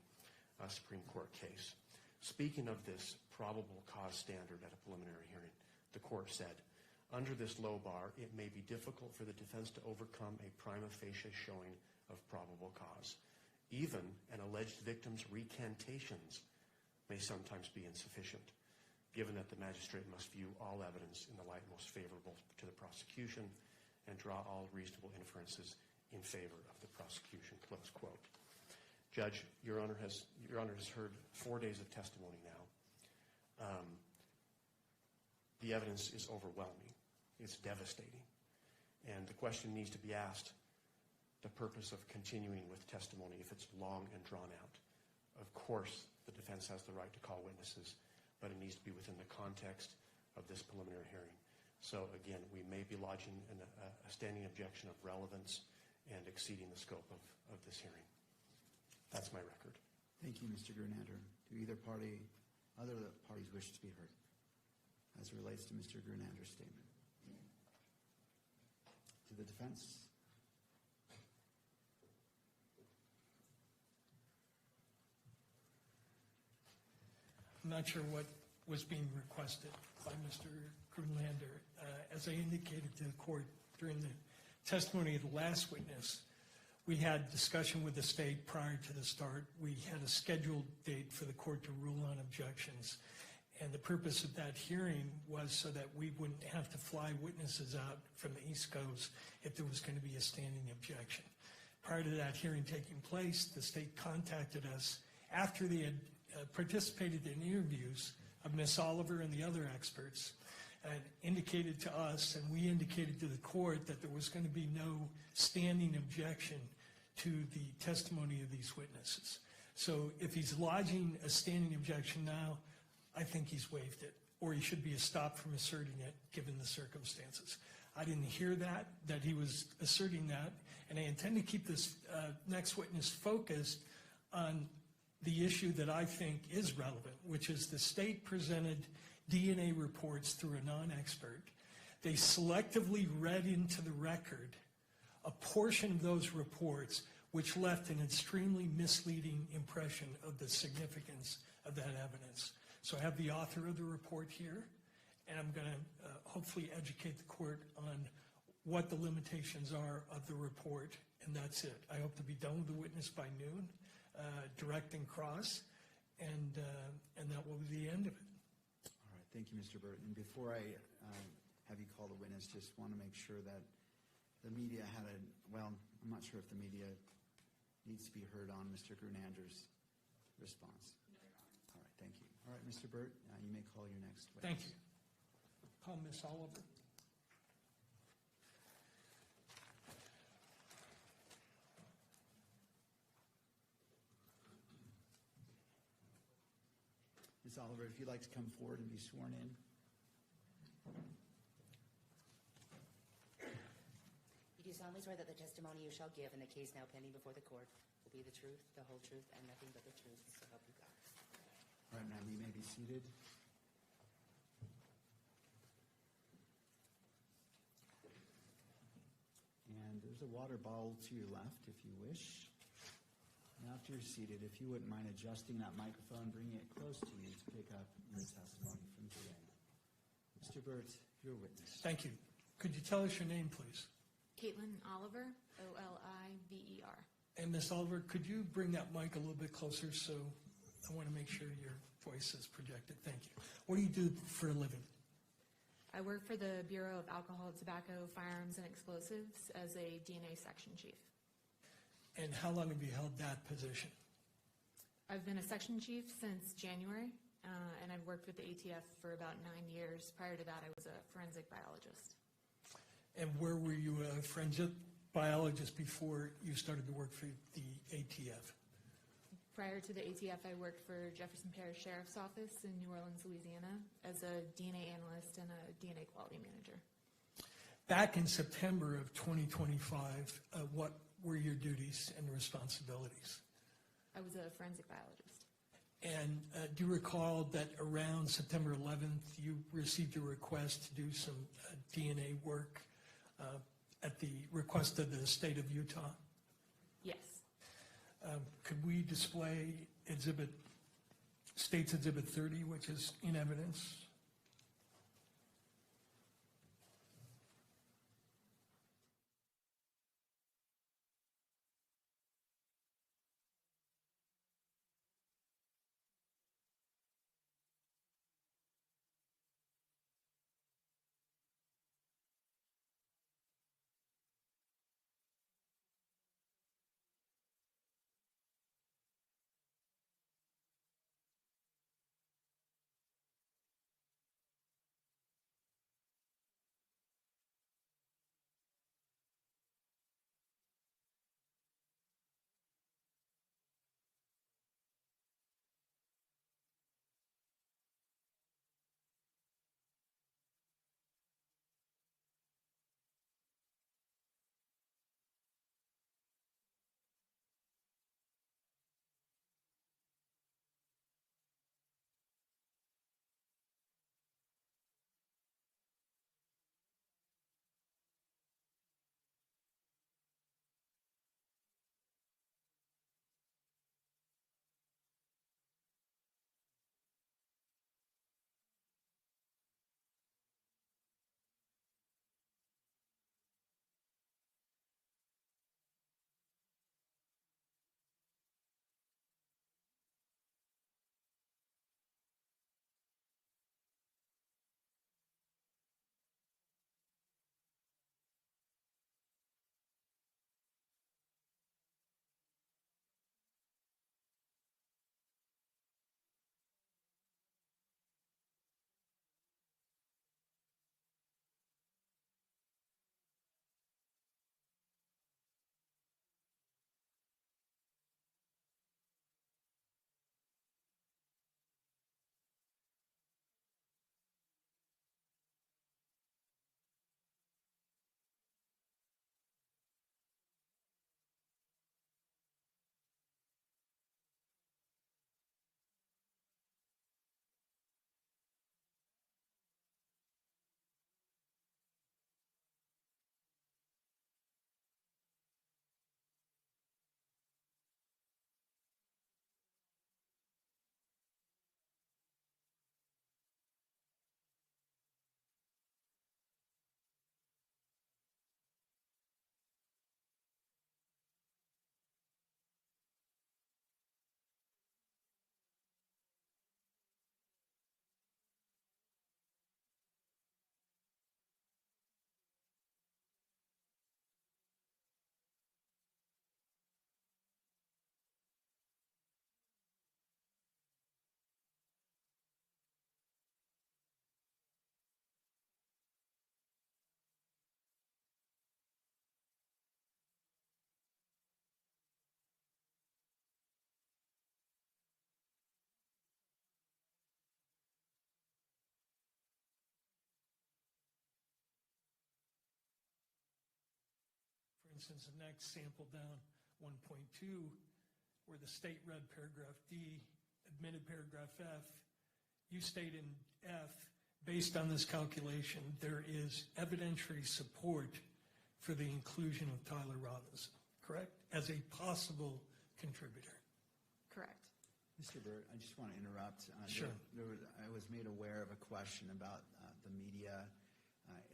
Supreme Court case. Speaking of this probable cause standard at a preliminary hearing, the court said, under this low bar, it may be difficult for the defense to overcome a prima facie showing of probable cause. Even an alleged victim's recantations may sometimes be insufficient, given that the magistrate must view all evidence in the light most favorable to the prosecution and draw all reasonable inferences in favor of the prosecution, close quote. Judge, Your Honor has heard 4 days of testimony now. The evidence is overwhelming. It's devastating. And the question needs to be asked, the purpose of continuing with testimony if it's long and drawn out. Of course, the defense has the right to call witnesses, but it needs to be within the context of this preliminary hearing. So again, we may be lodging a standing objection of relevance and exceeding the scope of this hearing. That's my record. Thank you, Mr. Grunander. Do other parties wish to be heard as it relates to Mr. Grunander's statement? To the defense? I'm not sure what was being requested by Mr. Grunlander. As I indicated to the court during the testimony of the last witness, we had discussion with the state prior to the start. We had a scheduled date for the court to rule on objections. And the purpose of that hearing was so that we wouldn't have to fly witnesses out from the East Coast if there was going to be a standing objection. Prior to that hearing taking place, the state contacted us after they had participated in interviews of Ms. Oliver and the other experts, and indicated to us, and we indicated to the court, that there was going to be no standing objection to the testimony of these witnesses. So if he's lodging a standing objection now, I think he's waived it, or he should be stopped from asserting it given the circumstances. I didn't hear that he was asserting that, and I intend to keep this next witness focused on the issue that I think is relevant, which is the state presented DNA reports through a non-expert. They selectively read into the record a portion of those reports which left an extremely misleading impression of the significance of that evidence. So I have the author of the report here, and I'm going to hopefully educate the court on what the limitations are of the report, and that's it. I hope to be done with the witness by noon, direct and cross, and that will be the end of it. All right, thank you, Mr. Burton. Before I have you call the witness, just want to make sure that the media had well, I'm not sure if the media needs to be heard on Mr. Grunander's response. All right, thank you. All right, Mr. Burt, you may call your next witness. Thank you. Call Ms. Oliver. Ms. Oliver, if you'd like to come forward and be sworn in. You do solemnly swear that the testimony you shall give in the case now pending before the court will be the truth, the whole truth, and nothing but the truth, so help you God. All right, ma'am, you may be seated. And there's a water bottle to your left if you wish. And after you're seated, if you wouldn't mind adjusting that microphone, bringing it close to you to pick up your testimony from today. Mr. Burt, your witness. Thank you. Could you tell us your name, please? Caitlin Oliver, Oliver. And Ms. Oliver, could you bring that mic a little bit closer so I want to make sure your voice is projected? Thank you. What do you do for a living? I work for the Bureau of Alcohol, Tobacco, Firearms, and Explosives as a DNA section chief. And how long have you held that position? I've been a section chief since January, and I've worked with the ATF for about 9 years. Prior to that, I was a forensic biologist. And where were you a forensic biologist before you started to work for the ATF? Prior to the ATF, I worked for Jefferson Parish Sheriff's Office in New Orleans, Louisiana, as a DNA analyst and a DNA quality manager. Back in September of 2025, what were your duties and responsibilities? I was a forensic biologist. And do you recall that around September 11th, you received a request to do some DNA work at the request of the state of Utah? Yes. Could we display State's Exhibit 30, which is in evidence? instance, the next sample down, 1.2, where the state read paragraph D, admitted paragraph F, you state in F, based on this calculation, there is evidentiary support for the inclusion of Tyler Robinson, correct? As a possible contributor. Correct. Mr. Burt, I just want to interrupt. Sure. I was made aware of a question about the media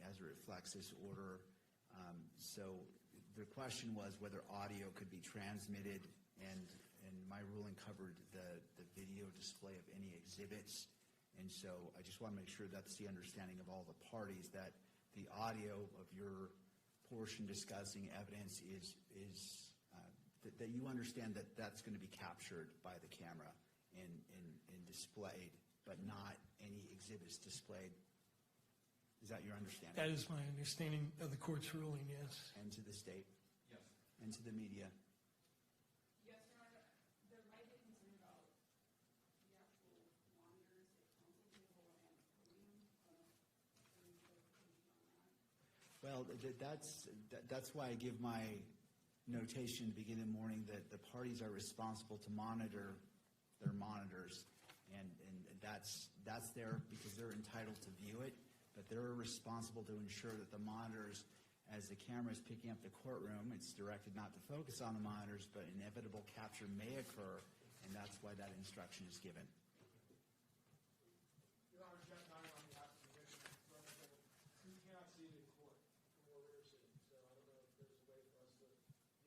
as it reflects this order. So the question was whether audio could be transmitted, and my ruling covered the video display of any exhibits. And so I just want to make sure that's the understanding of all the parties, that the audio of your portion discussing evidence is that you understand that that's going to be captured by the camera and displayed, but not any exhibits displayed. Is that your understanding? That is my understanding of the court's ruling, yes. And to the state? Yes. And to the media? Yes, Your Honor. There might be concern about the actual monitors at counsel table and podium. Well, that's why I give my notation at the beginning of the morning that the parties are responsible to monitor their monitors, and that's there because they're entitled to view it, but they're responsible to ensure that the monitors, as the camera is picking up the courtroom, it's directed not to focus on the monitors, but inevitable capture may occur, and that's why that instruction is given. Your Honor, Jeff Nye on behalf of the commission representing, we cannot see the court from where we're sitting, so I don't know if there's a way for us to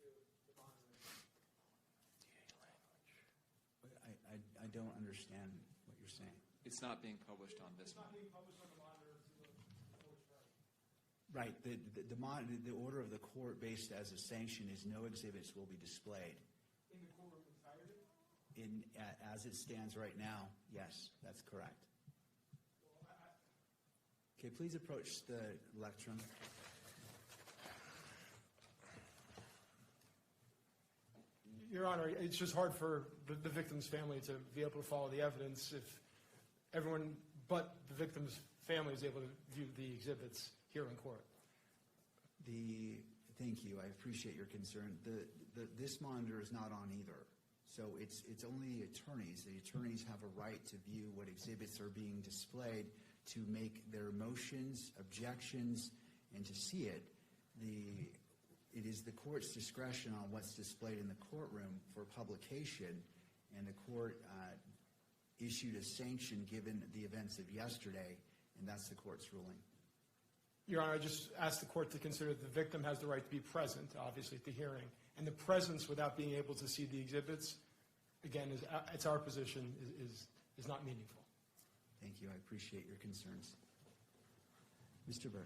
view the monitors. I don't understand what you're saying. It's not being published on this It's not one. being published on the monitor to the court's right. Right. The order of the court based as a sanction is no exhibits will be displayed. In the courtroom entirety? As it stands right now, yes, that's correct. Well, Okay, please approach the lectern. Your Honor, it's just hard for the victim's family to be able to follow the evidence if everyone but the victim's family is able to view the exhibits here in court. Thank you. I appreciate your concern. This monitor is not on either. So it's only the attorneys. The attorneys have a right to view what exhibits are being displayed, to make their motions, objections, and to see it. It is the court's discretion on what's displayed in the courtroom for publication, and the court issued a sanction given the events of yesterday, and that's the court's ruling. Your Honor, I just asked the court to consider that the victim has the right to be present, obviously, at the hearing. And the presence without being able to see the exhibits, again, it's our position, is not meaningful. Thank you. I appreciate your concerns. Mr. Burke.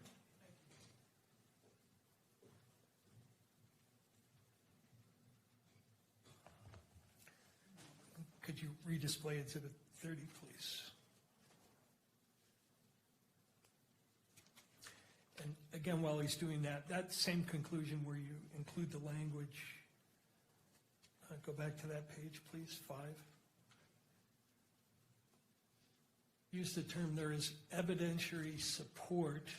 Could you redisplay Exhibit 30, please? And again, while he's doing that, that same conclusion where you include the language, go back to that page, please, 5. Use the term, there is evidentiary support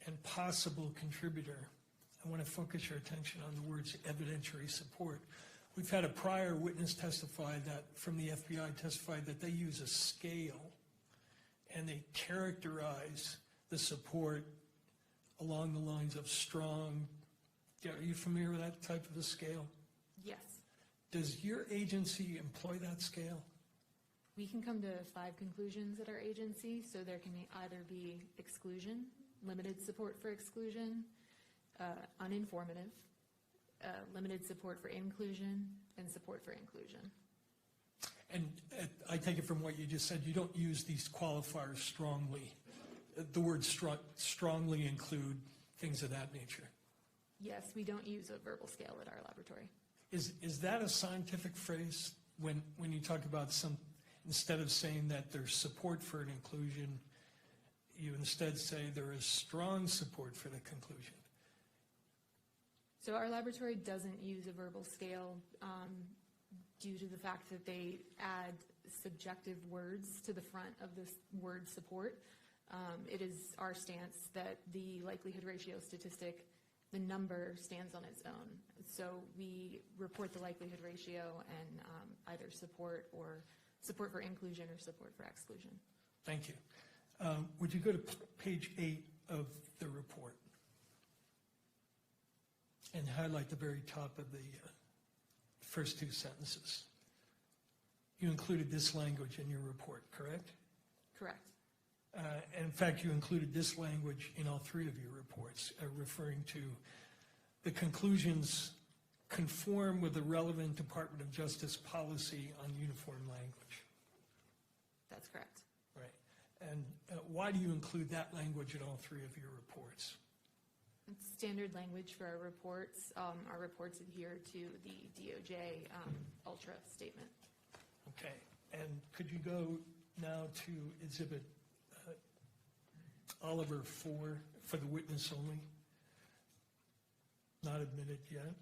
and possible contributor. I want to focus your attention on the words evidentiary support. We've had a prior witness testify that, from the FBI, testified that they use a scale and they characterize the support along the lines of strong. Are you familiar with that type of a scale? Yes. Does your agency employ that scale? We can come to 5 conclusions at our agency, so there can either be exclusion, limited support for exclusion, uninformative, limited support for inclusion, and support for inclusion. And I take it from what you just said, you don't use these qualifiers strongly. The words strongly include things of that nature. Yes, we don't use a verbal scale at our laboratory. Is that a scientific phrase when you talk about instead of saying that there's support for an inclusion, you instead say there is strong support for the conclusion? So our laboratory doesn't use a verbal scale due to the fact that they add subjective words to the front of this word support. It is our stance that the likelihood ratio statistic the number stands on its own. So we report the likelihood ratio and either support for inclusion or support for exclusion. Thank you. Would you go to page 8 of the report and highlight the very top of the first 2 sentences? You included this language in your report, correct? Correct. And in fact, you included this language in all 3 of your reports, referring to the conclusions conform with the relevant Department of Justice policy on uniform language. That's correct. Right. And why do you include that language in all 3 of your reports? It's standard language for our reports. Our reports adhere to the DOJ Ultra statement. Okay. And could you go now to Exhibit Oliver 4 for the witness only? Not admitted yet.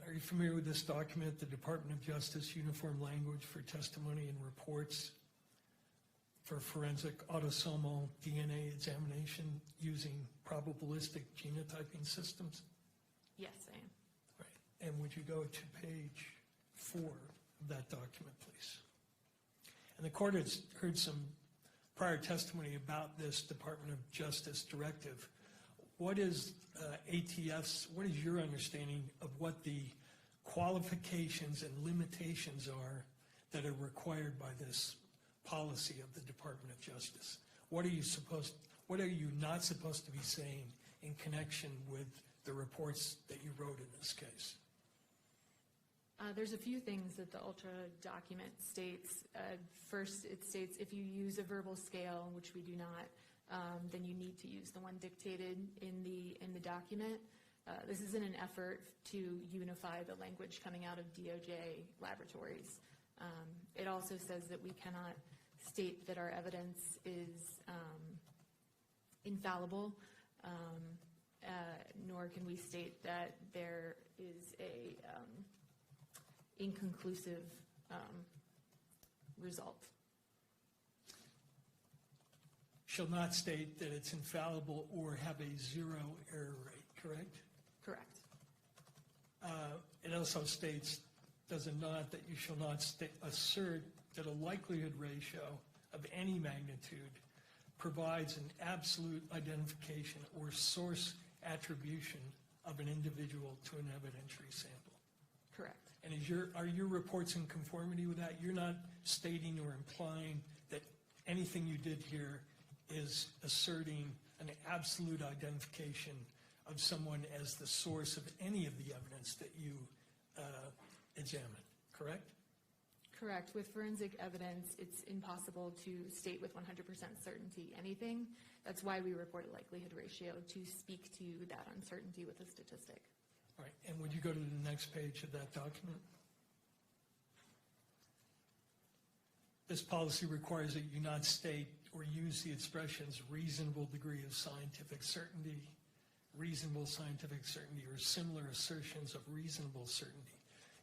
Are you familiar with this document, the Department of Justice Uniform Language for Testimony and Reports for Forensic Autosomal DNA Examination using probabilistic genotyping systems? Yes, I am. Right. And would you go to page 4 of that document, please? And the court has heard some prior testimony about this Department of Justice directive. What is ATF's, what is your understanding of what the qualifications and limitations are that are required by this policy of the Department of Justice? What are you not supposed to be saying in connection with the reports that you wrote in this case? There's a few things that the Ultra document states. First, it states if you use a verbal scale, which we do not, then you need to use the one dictated in the document. This is in an effort to unify the language coming out of DOJ laboratories. It also says that we cannot state that our evidence is infallible, nor can we state that there is a inconclusive result. Shall not state that it's infallible or have a 0 error rate, correct? Correct. It also states, does it not, that you shall not assert that a likelihood ratio of any magnitude provides an absolute identification or source attribution of an individual to an evidentiary sample. Correct. And are your reports in conformity with that? You're not stating or implying that anything you did here is asserting an absolute identification of someone as the source of any of the evidence that you examined, correct? Correct. With forensic evidence, it's impossible to state with 100% certainty anything. That's why we report a likelihood ratio, to speak to that uncertainty with a statistic. All right, and would you go to the next page of that document? This policy requires that you not state or use the expressions reasonable degree of scientific certainty, reasonable scientific certainty, or similar assertions of reasonable certainty.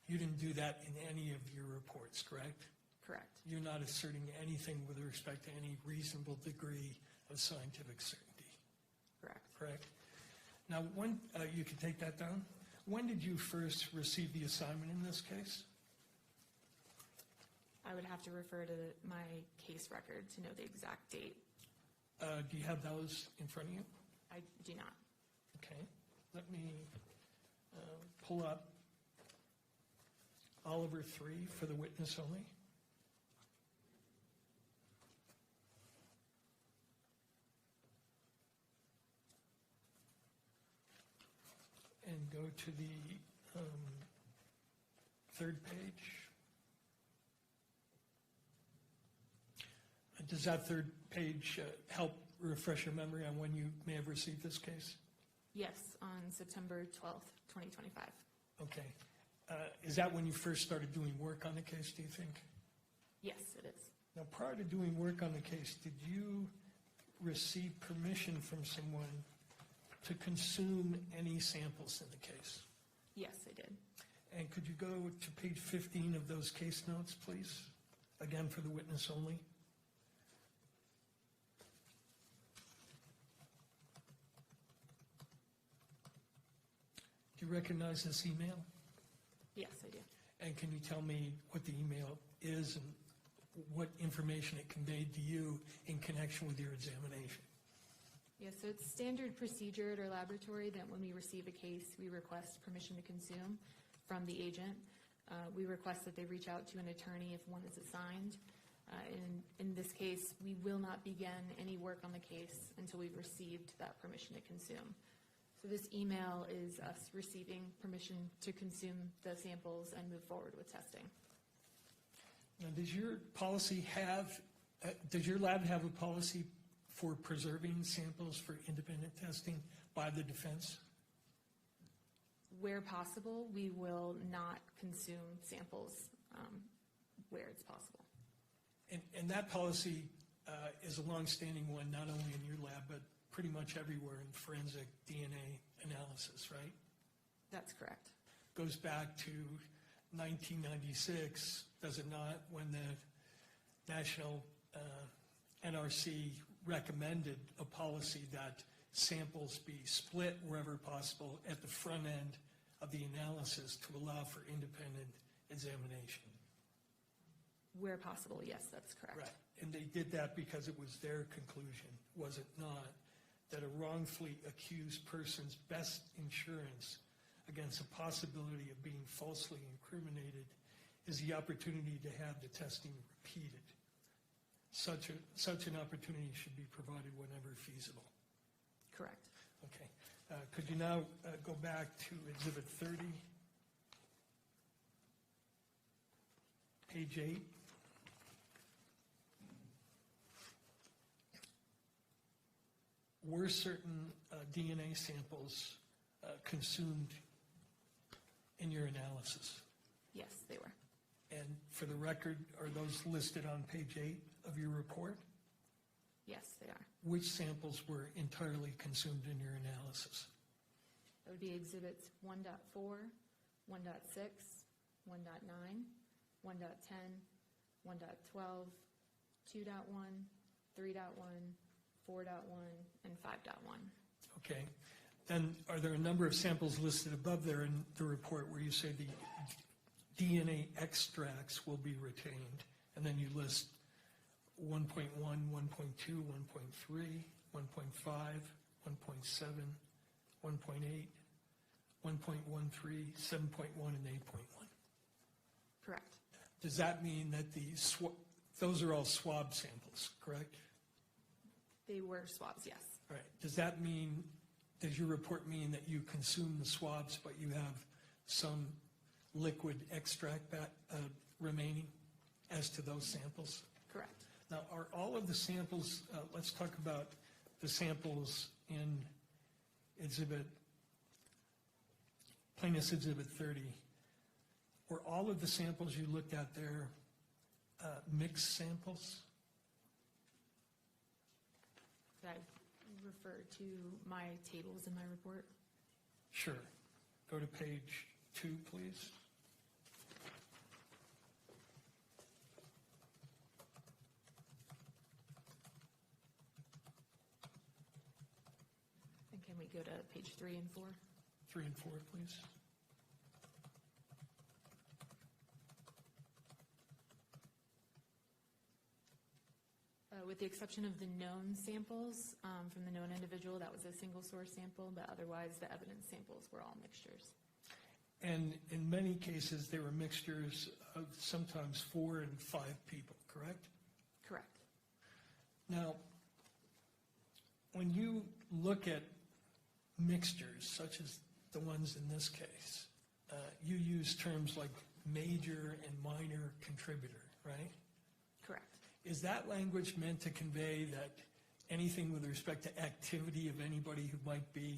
You didn't do that in any of your reports, correct? Correct. You're not asserting anything with respect to any reasonable degree of scientific certainty. Correct. Correct. Now, when you can take that down. When did you first receive the assignment in this case? I would have to refer to my case record to know the exact date. Do you have those in front of you? I do not. Okay. Let me pull up Oliver 3 for the witness only. And go to the third page. Does that third page help refresh your memory on when you may have received this case? Yes, on September 12th, 2025. Okay. Is that when you first started doing work on the case, do you think? Yes, it is. Now, prior to doing work on the case, did you receive permission from someone to consume any samples in the case? Yes, I did. And could you go to page 15 of those case notes, please? Again, for the witness only. recognize this email? Yes, I do. And can you tell me what the email is and what information it conveyed to you in connection with your examination? Yeah, so it's standard procedure at our laboratory that when we receive a case, we request permission to consume from the agent. We request that they reach out to an attorney if one is assigned. In this case, we will not begin any work on the case until we've received that permission to consume. So this email is us receiving permission to consume the samples and move forward with testing. Now, does your lab have a policy for preserving samples for independent testing by the defense? Where possible, we will not consume samples where it's possible. And that policy is a longstanding one, not only in your lab, but pretty much everywhere in forensic DNA analysis, right? That's correct. Goes back to 1996, does it not, when the National NRC recommended a policy that samples be split wherever possible at the front end of the analysis to allow for independent examination. Where possible, yes, that's correct. Right, and they did that because it was their conclusion, was it not, that a wrongfully accused person's best insurance against a possibility of being falsely incriminated is the opportunity to have the testing repeated. Such an opportunity should be provided whenever feasible. Correct. Okay. Could you now go back to Exhibit 30, page 8? Were certain DNA samples consumed in your analysis? Yes, they were. And for the record, are those listed on page 8 of your report? Yes, they are. Which samples were entirely consumed in your analysis? That would be exhibits 1.4, 1.6, 1.9, 1.10, 1.12, 2.1, 3.1, 4.1, and 5.1. Okay. Then are there a number of samples listed above there in the report where you say the DNA extracts will be retained, and then you list 1.1, 1.2, 1.3, 1.5, 1.7, 1.8, 1.13, 7.1, and 8.1? Correct. Does that mean that those are all swab samples, correct? They were swabs, yes. All right. Does your report mean that you consume the swabs, but you have some liquid extract remaining as to those samples? Correct. Now, are all of the samples, let's talk about the samples in Plaintiff's Exhibit 30. Were all of the samples you looked at there mixed samples? Could I refer to my tables in my report? Sure. Go to page 2, please. And can we go to page 3 and 4? 3 and 4, please. With the exception of the known samples from the known individual, that was a single source sample, but otherwise the evidence samples were all mixtures. And in many cases, they were mixtures of sometimes 4 and 5 people, correct? Correct. Now, when you look at mixtures, such as the ones in this case, you use terms like major and minor contributor, right? Correct. Is that language meant to convey that anything with respect to activity of anybody who might be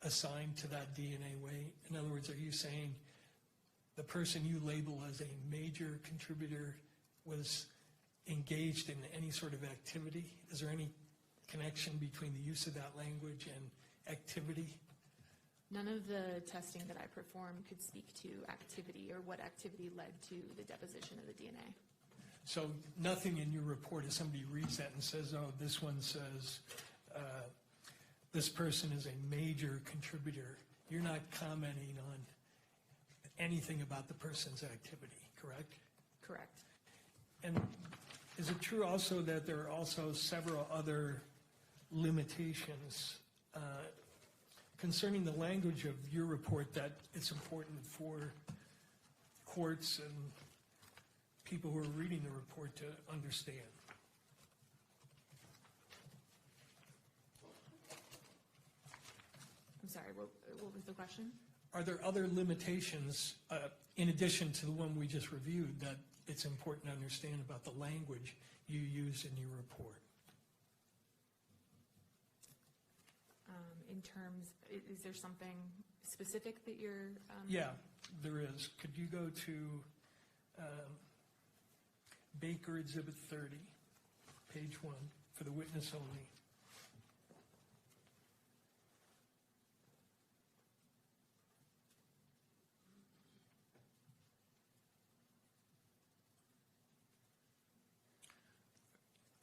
assigned to that DNA weight? In other words, are you saying the person you label as a major contributor was engaged in any sort of activity? Is there any connection between the use of that language and activity? None of the testing that I performed could speak to activity or what activity led to the deposition of the DNA. So nothing in your report, if somebody reads that and says, oh, this one says this person is a major contributor, you're not commenting on anything about the person's activity, correct? Correct. And is it true also that there are also several other limitations concerning the language of your report that it's important for courts and people who are reading the report to understand? I'm sorry, what was the question? Are there other limitations, in addition to the one we just reviewed, that it's important to understand about the language you use in your report? In terms, is there something specific that you're? Yeah, there is. Could you go to Baker Exhibit 30, page 1, for the witness only?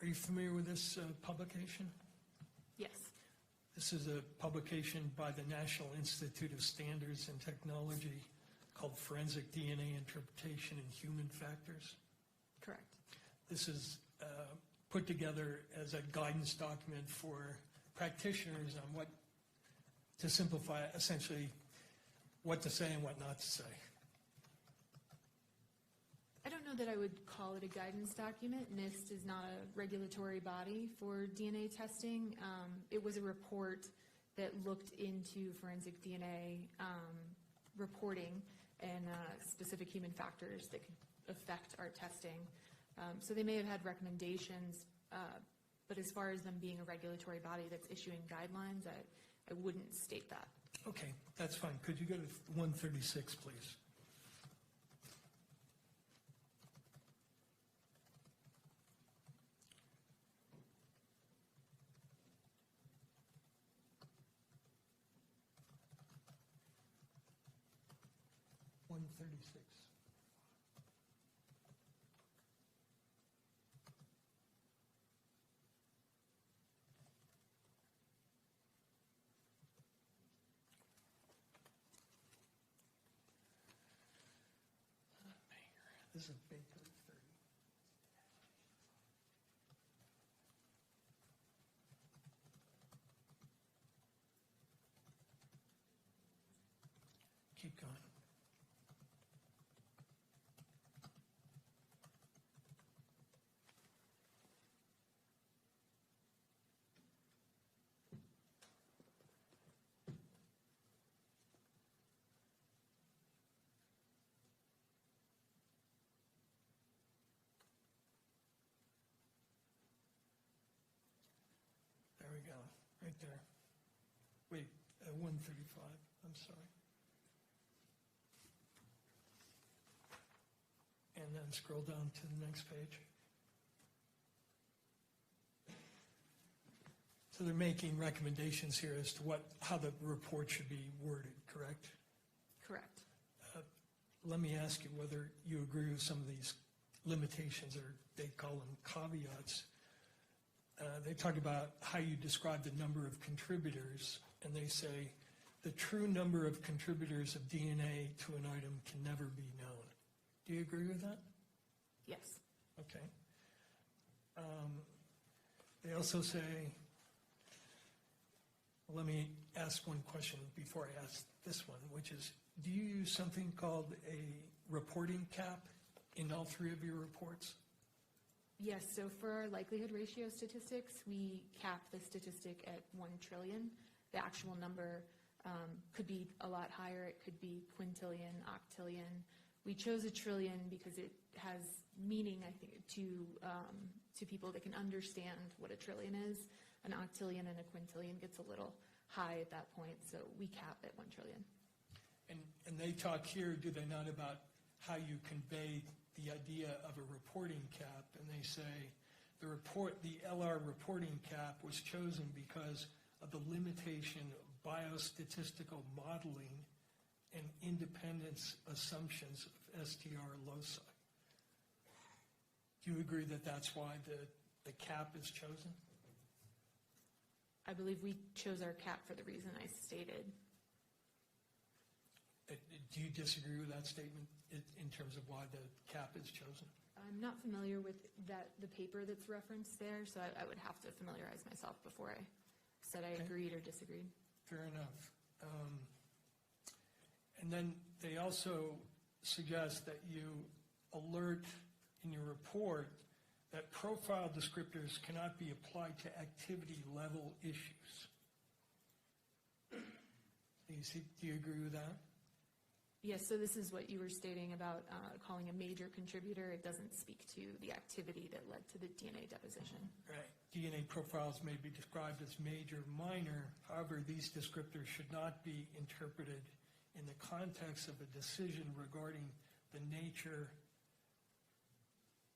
Are you familiar with this publication? Yes. This is a publication by the National Institute of Standards and Technology called Forensic DNA Interpretation and Human Factors. Correct. This is put together as a guidance document for practitioners on what, to simplify it, essentially what to say and what not to say. I don't know that I would call it a guidance document. NIST is not a regulatory body for DNA testing. It was a report that looked into forensic DNA reporting and specific human factors that could affect our testing. So they may have had recommendations, but as far as them being a regulatory body that's issuing guidelines, I wouldn't state that. Okay, that's fine. Could you go to 136, please? This is Baker 30. Keep going. There we go, right there. Wait, 135, I'm sorry. And then scroll down to the next page. So they're making recommendations here as to how the report should be worded, correct? Correct. Let me ask you whether you agree with some of these limitations, or they call them caveats. They talk about how you describe the number of contributors, and they say the true number of contributors of DNA to an item can never be known. Do you agree with that? Yes. Okay. They also say, let me ask one question before I ask this one, which is, do you use something called a reporting cap in all three of your reports? Yes, so for our likelihood ratio statistics, we cap the statistic at 1 trillion. The actual number could be a lot higher. It could be quintillion, octillion. We chose 1 trillion because it has meaning, I think, to people that can understand what 1 trillion is. An octillion and a quintillion gets a little high at that point, so we cap at 1 trillion. And they talk here, do they not, about how you convey the idea of a reporting cap, and they say the LR reporting cap was chosen because of the limitation of biostatistical modeling and independence assumptions of STR loci. Do you agree that that's why the cap is chosen? I believe we chose our cap for the reason I stated. Do you disagree with that statement in terms of why the cap is chosen? I'm not familiar with the paper that's referenced there, so I would have to familiarize myself before I said I agreed or disagreed. Fair enough. And then they also suggest that you alert in your report that profile descriptors cannot be applied to activity level issues. Do you agree with that? Yes, so this is what you were stating about calling a major contributor. It doesn't speak to the activity that led to the DNA deposition. Right. DNA profiles may be described as major, minor. However, these descriptors should not be interpreted in the context of a decision regarding the nature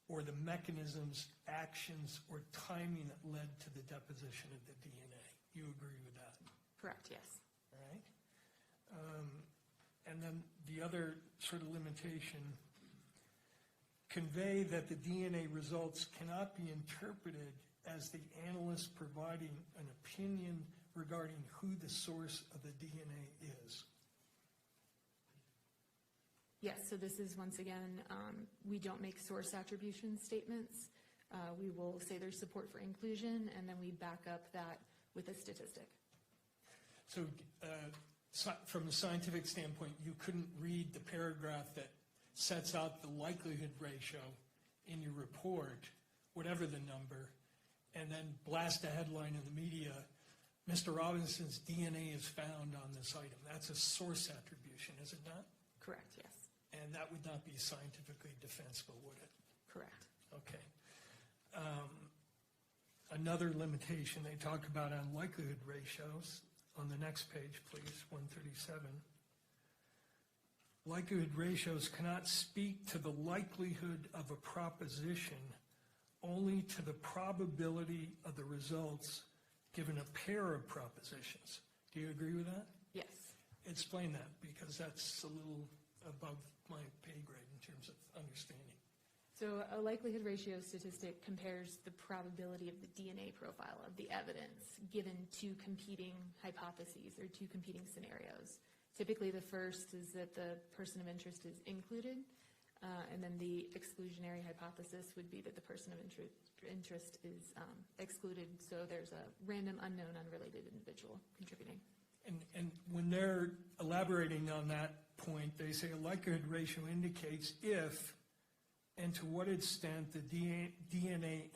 or the mechanisms, actions, or timing that led to the deposition of the DNA. You agree with that? Correct, yes. All right. And then the other sort of limitation, convey that the DNA results cannot be interpreted as the analyst providing an opinion regarding who the source of the DNA is. Yes, so this is, once again, we don't make source attribution statements. We will say there's support for inclusion, and then we back up that with a statistic. So from a scientific standpoint, you couldn't read the paragraph that sets out the likelihood ratio in your report, whatever the number, and then blast a headline in the media, Mr. Robinson's DNA is found on this item. That's a source attribution, is it not? Correct, yes. And that would not be scientifically defensible, would it? Correct. Okay. Another limitation they talk about on likelihood ratios, on the next page, please, 137. Likelihood ratios cannot speak to the likelihood of a proposition, only to the probability of the results given a pair of propositions. Do you agree with that? Yes. Explain that, because that's a little above my pay grade in terms of understanding. So a likelihood ratio statistic compares the probability of the DNA profile of the evidence given two competing hypotheses or two competing scenarios. Typically, the first is that the person of interest is included, and then the exclusionary hypothesis would be that the person of interest is excluded, so there's a random, unknown, unrelated individual contributing. And when they're elaborating on that point, they say a likelihood ratio indicates if and to what extent the DNA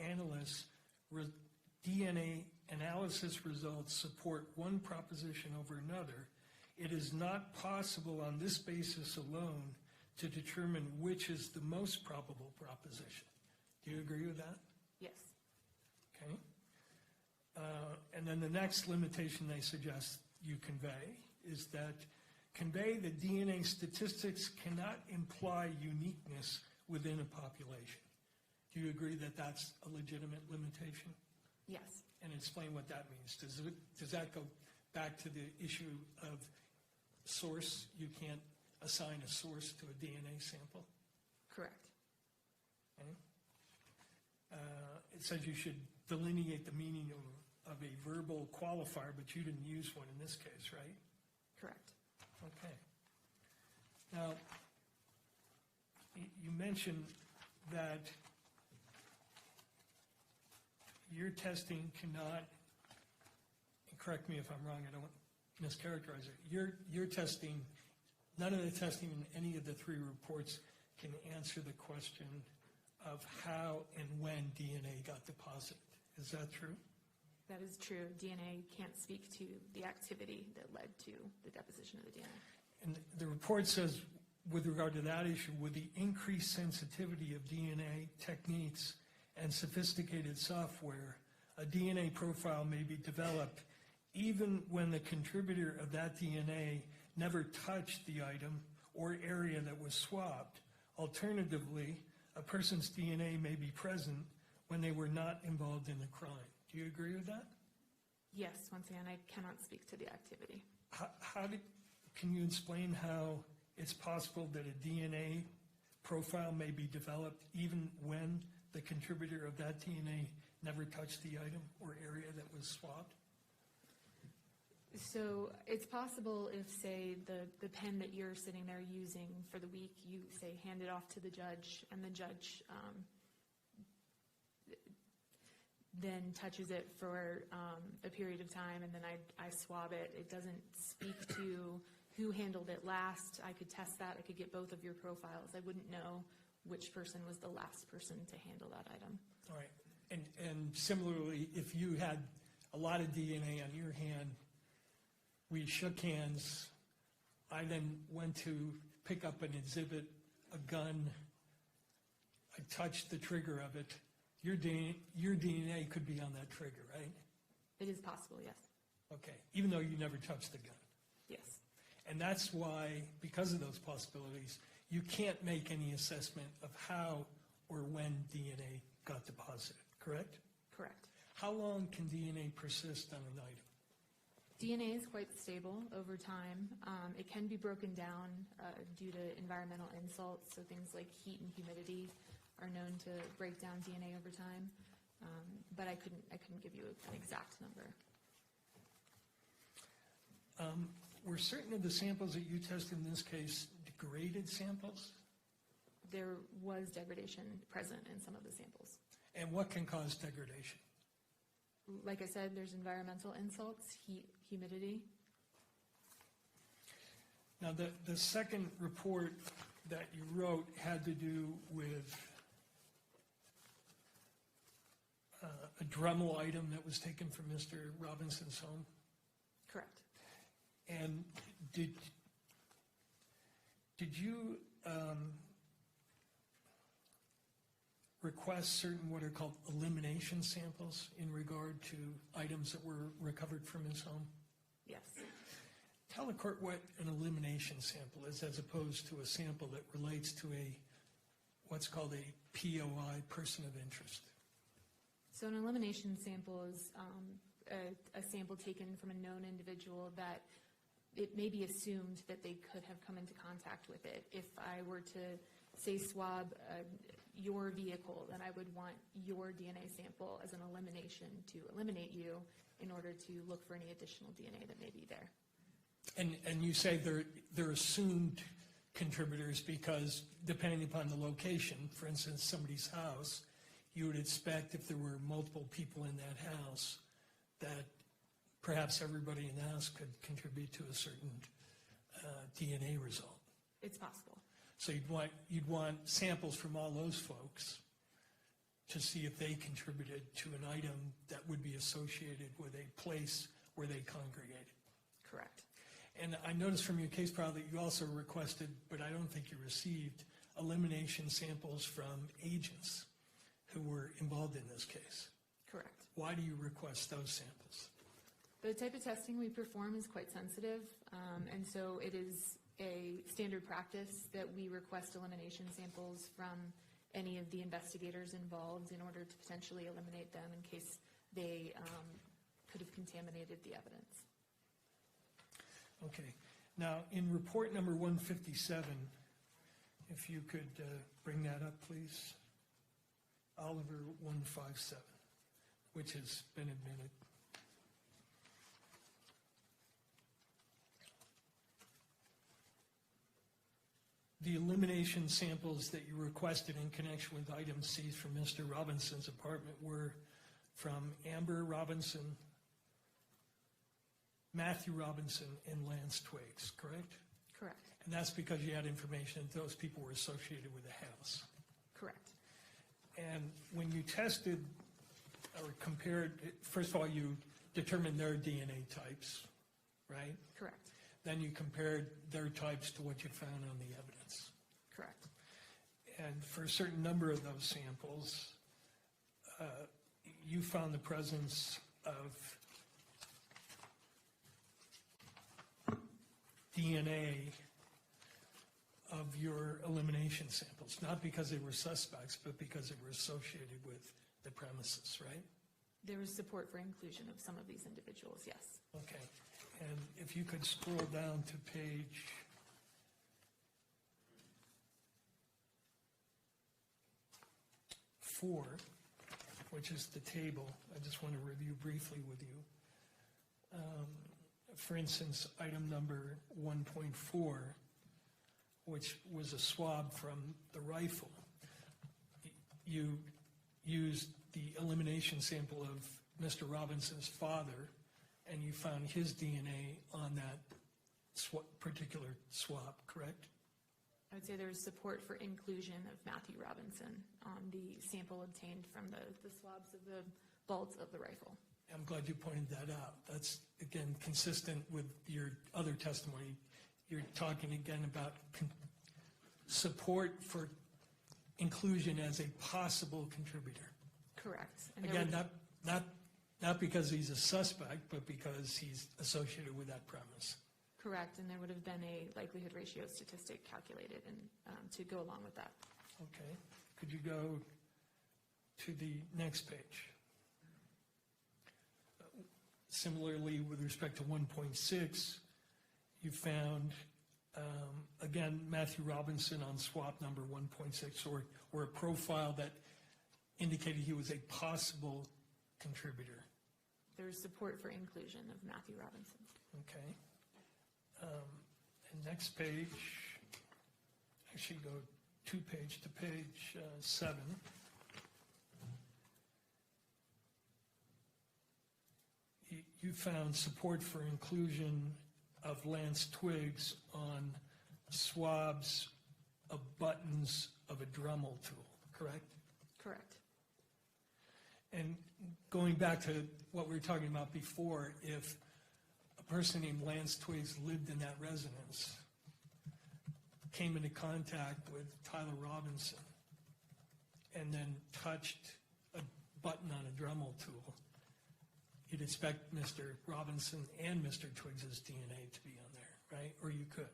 analysis results support one proposition over another. It is not possible on this basis alone to determine which is the most probable proposition. Do you agree with that? Yes. Okay. And then the next limitation they suggest you convey is that convey the DNA statistics cannot imply uniqueness within a population. Do you agree that that's a legitimate limitation? Yes. And explain what that means. Does that go back to the issue of source? You can't assign a source to a DNA sample? Correct. Okay. It says you should delineate the meaning of a verbal qualifier, but you didn't use one in this case, right? Correct. Okay. Now, you mentioned that your testing cannot, and correct me if I'm wrong, I don't want to mischaracterize it, your testing, none of the testing in any of the three reports can answer the question of how and when DNA got deposited. Is that true? That is true. DNA can't speak to the activity that led to the deposition of the DNA. And the report says, with regard to that issue, with the increased sensitivity of DNA techniques and sophisticated software, a DNA profile may be developed even when the contributor of that DNA never touched the item or area that was swapped. Alternatively, a person's DNA may be present when they were not involved in the crime. Do you agree with that? Yes, once again, I cannot speak to the activity. Can you explain how it's possible that a DNA profile may be developed even when the contributor of that DNA never touched the item or area that was swapped? So it's possible if, say, the pen that you're sitting there using for the week, you, say, hand it off to the judge, and the judge then touches it for a period of time, and then I swab it. It doesn't speak to who handled it last. I could test that. I could get both of your profiles. I wouldn't know which person was the last person to handle that item. All right. And similarly, if you had a lot of DNA on your hand, we shook hands, I then went to pick up an exhibit, a gun, I touched the trigger of it, your DNA could be on that trigger, right? It is possible, yes. Okay, even though you never touched the gun. Yes. And that's why, because of those possibilities, you can't make any assessment of how or when DNA got deposited, correct? Correct. How long can DNA persist on an item? DNA is quite stable over time. It can be broken down due to environmental insults, so things like heat and humidity are known to break down DNA over time. But I couldn't give you an exact number. Were certain of the samples that you tested in this case degraded samples? There was degradation present in some of the samples. And what can cause degradation? Like I said, there's environmental insults, heat, humidity. Now, the second report that you wrote had to do with a Dremel item that was taken from Mr. Robinson's home. Correct. And did you request certain what are called elimination samples in regard to items that were recovered from his home? Yes. Tell the court what an elimination sample is as opposed to a sample that relates to what's called a POI, person of interest. So an elimination sample is a sample taken from a known individual that it may be assumed that they could have come into contact with it. If I were to, say, swab your vehicle, then I would want your DNA sample as an elimination to eliminate you in order to look for any additional DNA that may be there. And you say they're assumed contributors because depending upon the location, for instance, somebody's house, you would expect if there were multiple people in that house that perhaps everybody in the house could contribute to a certain DNA result. It's possible. So you'd want samples from all those folks to see if they contributed to an item that would be associated with a place where they congregated. Correct. And I noticed from your case file that you also requested, but I don't think you received, elimination samples from agents who were involved in this case. Correct. Why do you request those samples? The type of testing we perform is quite sensitive, and so it is a standard practice that we request elimination samples from any of the investigators involved in order to potentially eliminate them in case they could have contaminated the evidence. Okay. Now, in report number 157, if you could bring that up, please. Oliver 157, which has been admitted. The elimination samples that you requested in connection with items seized from Mr. Robinson's apartment were from Amber Robinson, Matthew Robinson, and Lance Twiggs, correct? Correct. And that's because you had information that those people were associated with the house. Correct. And when you tested or compared, first of all, you determined their DNA types, right? Correct. Then you compared their types to what you found on the evidence. Correct. And for a certain number of those samples, you found the presence of DNA of your elimination samples, not because they were suspects, but because they were associated with the premises, right? There was support for inclusion of some of these individuals, yes. Okay. And if you could scroll down to page 4, which is the table. I just want to review briefly with you. for instance, item number 1.4, which was a swab from the rifle, you used the elimination sample of Mr. Robinson's father, and you found his DNA on that particular swab, correct? I would say there was support for inclusion of Matthew Robinson on the sample obtained from the swabs of the bolts of the rifle. I'm glad you pointed that out. That's, again, consistent with your other testimony. You're talking again about support for inclusion as a possible contributor. Correct. And Again, not because he's a suspect, but because he's associated with that premise. Correct, and there would have been a likelihood ratio statistic calculated and to go along with that. Okay. Could you go to the next page? Similarly, with respect to 1.6, you found, again, Matthew Robinson on swap number 1.6, or a profile that indicated he was a possible contributor. There's support for inclusion of Matthew Robinson. Okay. And next page, actually go page to page 7. You found support for inclusion of Lance Twiggs on swabs of buttons of a Dremel tool, correct? Correct. And going back to what we were talking about before, if a person named Lance Twiggs lived in that residence, came into contact with trial.Robinson, and then touched a button on a Dremel tool, you'd expect Mr. Robinson and Mr. Twiggs's DNA to be on there, right? Or you could.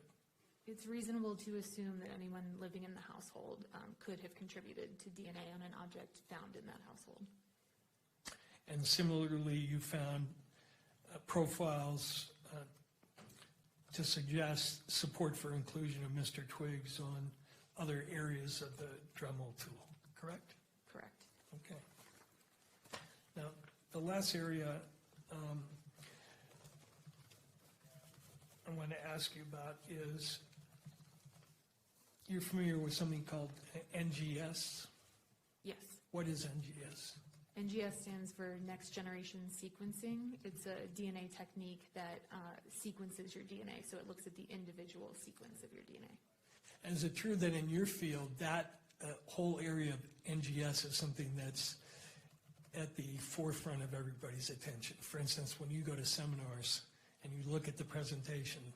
It's reasonable to assume that anyone living in the household could have contributed to DNA on an object found in that household. And similarly, you found profiles to suggest support for inclusion of Mr. Twiggs on other areas of the Dremel tool, correct? Correct. Okay. Now, the last area I want to ask you about is, you're familiar with something called NGS? Yes. What is NGS? NGS stands for Next Generation Sequencing. It's a DNA technique that sequences your DNA, so it looks at the individual sequence of your DNA. And is it true that in your field, that whole area of NGS is something that's at the forefront of everybody's attention? For instance, when you go to seminars and you look at the presentations,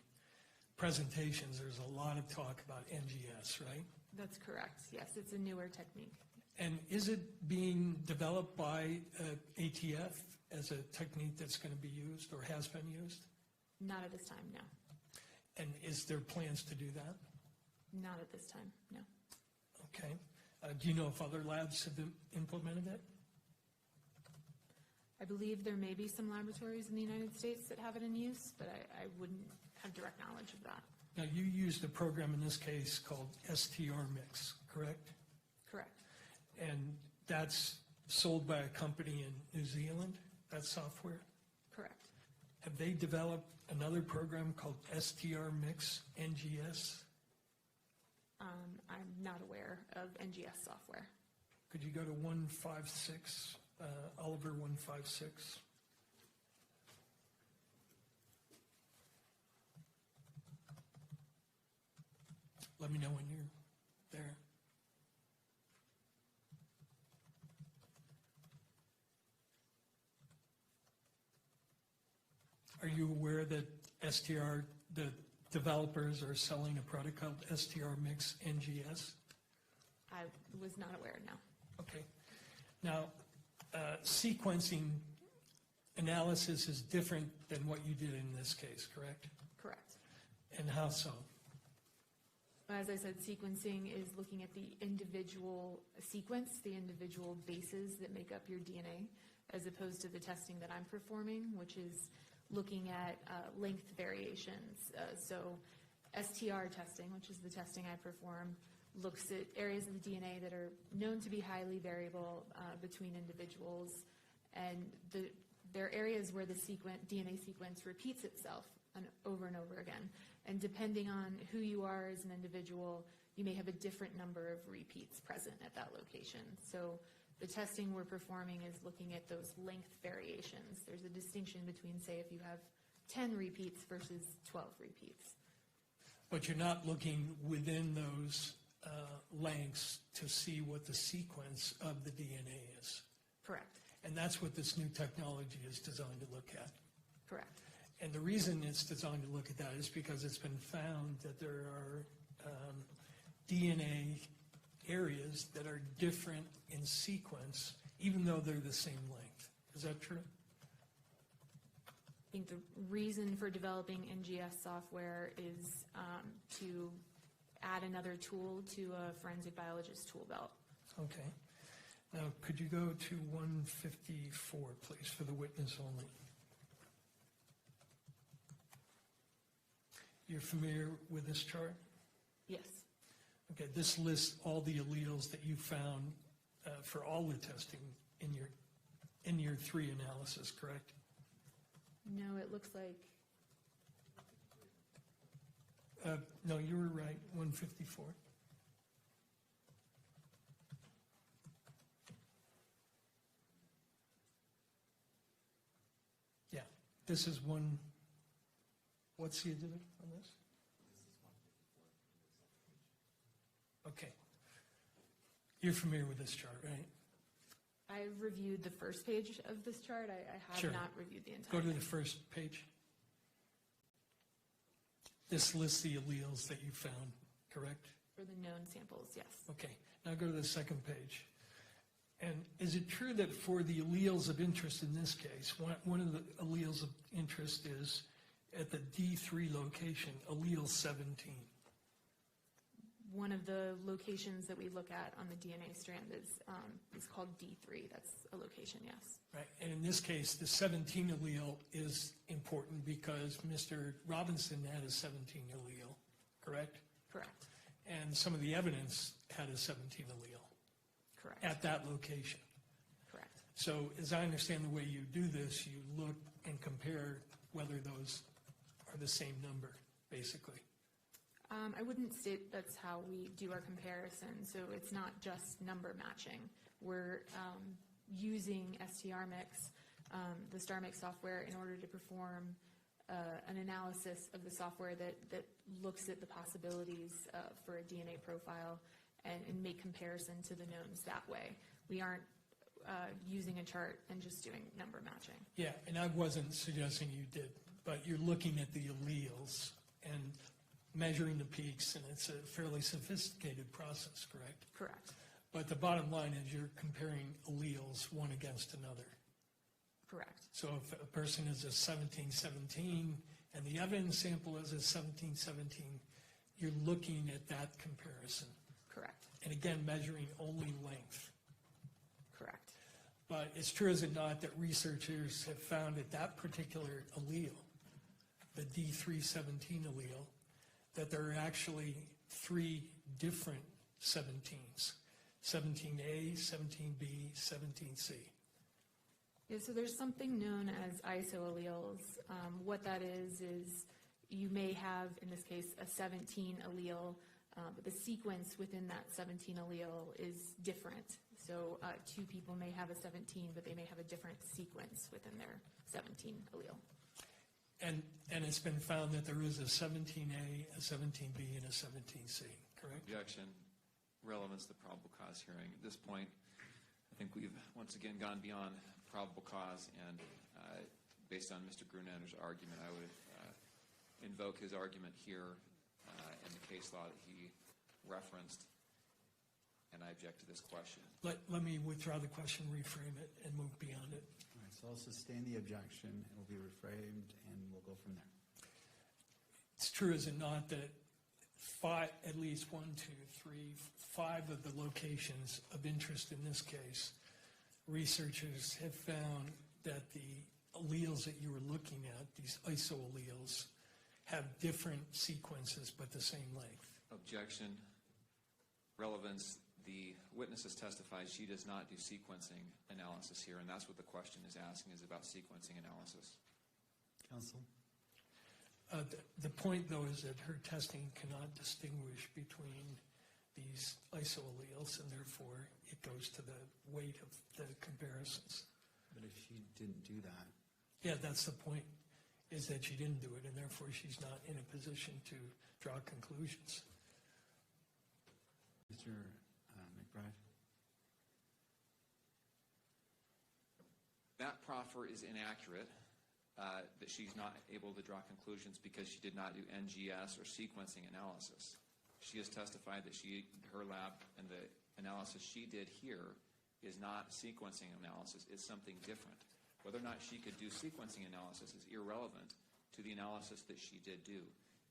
there's a lot of talk about NGS, right? That's correct. Yes, it's a newer technique. And is it being developed by ATF as a technique that's going to be used or has been used? Not at this time, no. And is there plans to do that? Not at this time, no. Okay. Do you know if other labs have implemented it? I believe there may be some laboratories in the United States that have it in use, but I wouldn't have direct knowledge of that. Now, you used a program in this case called STR Mix, correct? Correct. And that's sold by a company in New Zealand, that software? Correct. Have they developed another program called STR Mix NGS? I'm not aware of NGS software. Could you go to 156, Oliver 156? Let me know when you're there. Are you aware that STR, the developers are selling a product called STR Mix NGS? I was not aware, no. Okay. Now, sequencing analysis is different than what you did in this case, correct? Correct. And how so? As I said, sequencing is looking at the individual sequence, the individual bases that make up your DNA, as opposed to the testing that I'm performing, which is looking at length variations. So STR testing, which is the testing I perform, looks at areas of the DNA that are known to be highly variable between individuals, and there are areas where the DNA sequence repeats itself over and over again. And depending on who you are as an individual, you may have a different number of repeats present at that location. So the testing we're performing is looking at those length variations. There's a distinction between, say, if you have 10 repeats versus 12 repeats. But you're not looking within those lengths to see what the sequence of the DNA is. Correct. And that's what this new technology is designed to look at. Correct. And the reason it's designed to look at that is because it's been found that there are DNA areas that are different in sequence, even though they're the same length. Is that true? I think the reason for developing NGS software is to add another tool to a forensic biologist tool belt. Okay. Now, could you go to 154, please, for the witness only? You're familiar with this chart? Yes. Okay, this lists all the alleles that you found for all the testing in your 3 analysis, correct? No, it looks like, no, you were right, 154. Yeah, this is one, what's the exhibit on this? Okay. You're familiar with this chart, right? I reviewed the first page of this chart. I have Sure. not reviewed the entire Go to thing. the first page. This lists the alleles that you found, correct? For the known samples, yes. Okay, now go to the second page. And is it true that for the alleles of interest in this case, one of the alleles of interest is at the D3 location, allele 17? One of the locations that we look at on the DNA strand is called D3. That's a location, yes. Right, and in this case, the 17 allele is important because Mr. Robinson had a 17 allele, correct? Correct. And some of the evidence had a 17 allele Correct. at that location. Correct. So as I understand the way you do this, you look and compare whether those are the same number, basically. I wouldn't state that's how we do our comparison. So it's not just number matching. We're using STRmix, the STARmix software, in order to perform an analysis of the software that looks at the possibilities for a DNA profile and make comparison to the knowns that way. We aren't using a chart and just doing number matching. Yeah, and I wasn't suggesting you did, but you're looking at the alleles and measuring the peaks, and it's a fairly sophisticated process, correct? Correct. But the bottom line is you're comparing alleles one against another. Correct. So if a person is a 1717 and the evidence sample is a 1717, you're looking at that comparison. Correct. And again, measuring only length. Correct. But it's true, is it not, that researchers have found that that particular allele, the D317 allele, that there are actually 3 different 17s, 17A, 17B, 17C. Yeah, so there's something known as isoalleles. What that is you may have, in this case, a 17 allele, but the sequence within that 17 allele is different. So 2 people may have a 17, but they may have a different sequence within their 17 allele. And it's been found that there is a 17A, a 17B, and a 17C, correct? Objection. Relevance to the probable cause hearing. At this point, I think we've once again gone beyond probable cause, and based on Mr. Grunlander's argument, I would invoke his argument here in the case law that he referenced, and I object to this question. Let me withdraw the question, reframe it, and move beyond it. All right, so I'll sustain the objection. It will be reframed, and we'll go from there. It's true, is it not, that at least 1, 2, 3, 5 of the locations of interest in this case, researchers have found that the alleles that you were looking at, these isoalleles, have different sequences but the same length? Objection. Relevance. the witness has testified she does not do sequencing analysis here, and that's what the question is asking, is about sequencing analysis. Counsel? The point, though, is that her testing cannot distinguish between these isoalleles, and therefore it goes to the weight of the comparisons. But if she didn't do that, Yeah, that's the point, is that she didn't do it, and therefore she's not in a position to draw conclusions. Mr. McBride? That proffer is inaccurate, that she's not able to draw conclusions because she did not do NGS or sequencing analysis. She has testified that her lab and the analysis she did here is not sequencing analysis, it's something different. Whether or not she could do sequencing analysis is irrelevant to the analysis that she did do.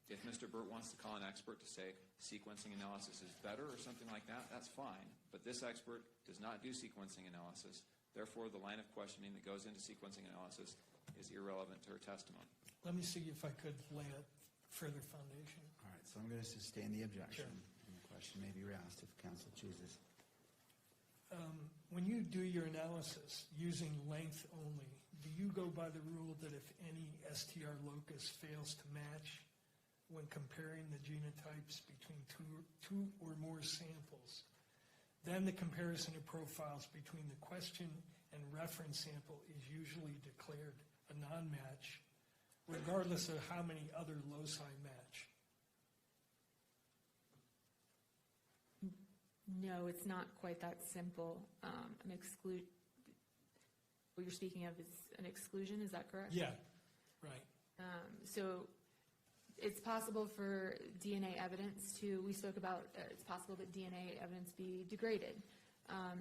If Mr. Burt wants to call an expert to say sequencing analysis is better or something like that, that's fine. But this expert does not do sequencing analysis. Therefore, the line of questioning that goes into sequencing analysis is irrelevant to her testimony. Let me see if I could lay a further foundation. All right, so I'm going to sustain the objection. Sure. And the question may be reasked if counsel chooses. When you do your analysis using length only, do you go by the rule that if any STR locus fails to match when comparing the genotypes between two or more samples, then the comparison of profiles between the question and reference sample is usually declared a non-match, regardless of how many other loci match? No, it's not quite that simple. What you're speaking of is an exclusion, is that correct? Yeah, right. So it's possible for DNA evidence we spoke about, it's possible that DNA evidence be degraded.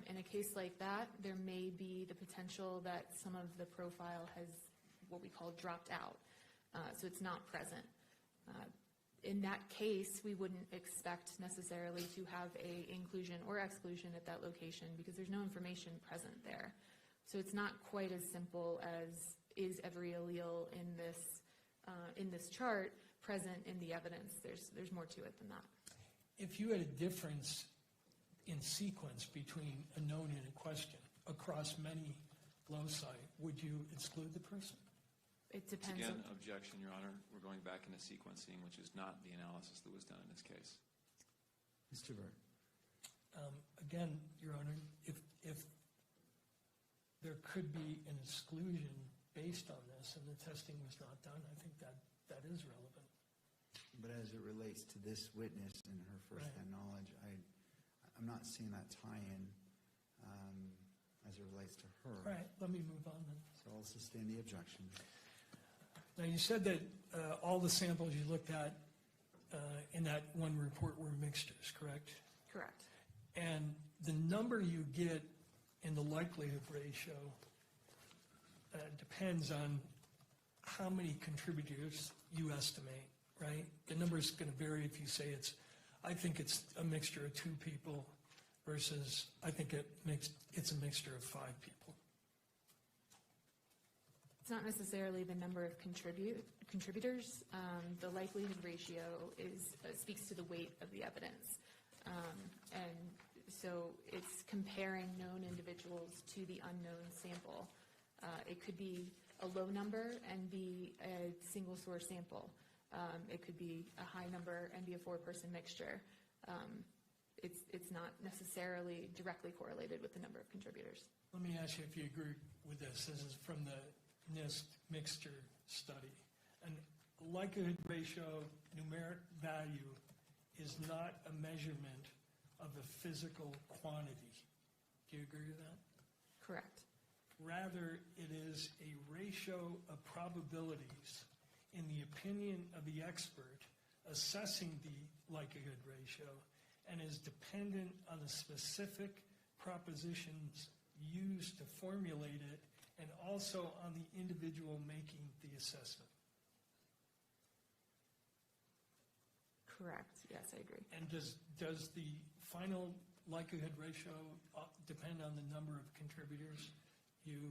In a case like that, there may be the potential that some of the profile has what we call dropped out. So it's not present. In that case, we wouldn't expect necessarily to have a inclusion or exclusion at that location because there's no information present there. So it's not quite as simple as is every allele in this chart present in the evidence. There's more to it than that. If you had a difference in sequence between a known and a question across many loci, would you exclude the person? It depends. Again, objection, Your Honor. We're going back into sequencing, which is not the analysis that was done in this case. Mr. Burt? Again, Your Honor, if there could be an exclusion based on this and the testing was not done, I think that is relevant. But as it relates to this witness and her first-hand knowledge, I'm not seeing that tie-in as it relates to her. Right, let me move on then. So I'll sustain the objection. Now, you said that all the samples you looked at in that one report were mixtures, correct? Correct. And the number you get in the likelihood ratio depends on how many contributors you estimate, right? The number is going to vary if you say I think it's a mixture of 2 people versus I think it's a mixture of 5 people. It's not necessarily the number of contributors. The likelihood ratio speaks to the weight of the evidence. And so it's comparing known individuals to the unknown sample. It could be a low number and be a single source sample. It could be a high number and be a 4-person mixture. It's not necessarily directly correlated with the number of contributors. Let me ask you if you agree with this. This is from the NIST mixture study. And likelihood ratio numeric value is not a measurement of a physical quantity. Do you agree with that? Correct. Rather, it is a ratio of probabilities in the opinion of the expert assessing the likelihood ratio and is dependent on the specific propositions used to formulate it and also on the individual making the assessment. Correct. Yes, I agree. And does the final likelihood ratio depend on the number of contributors you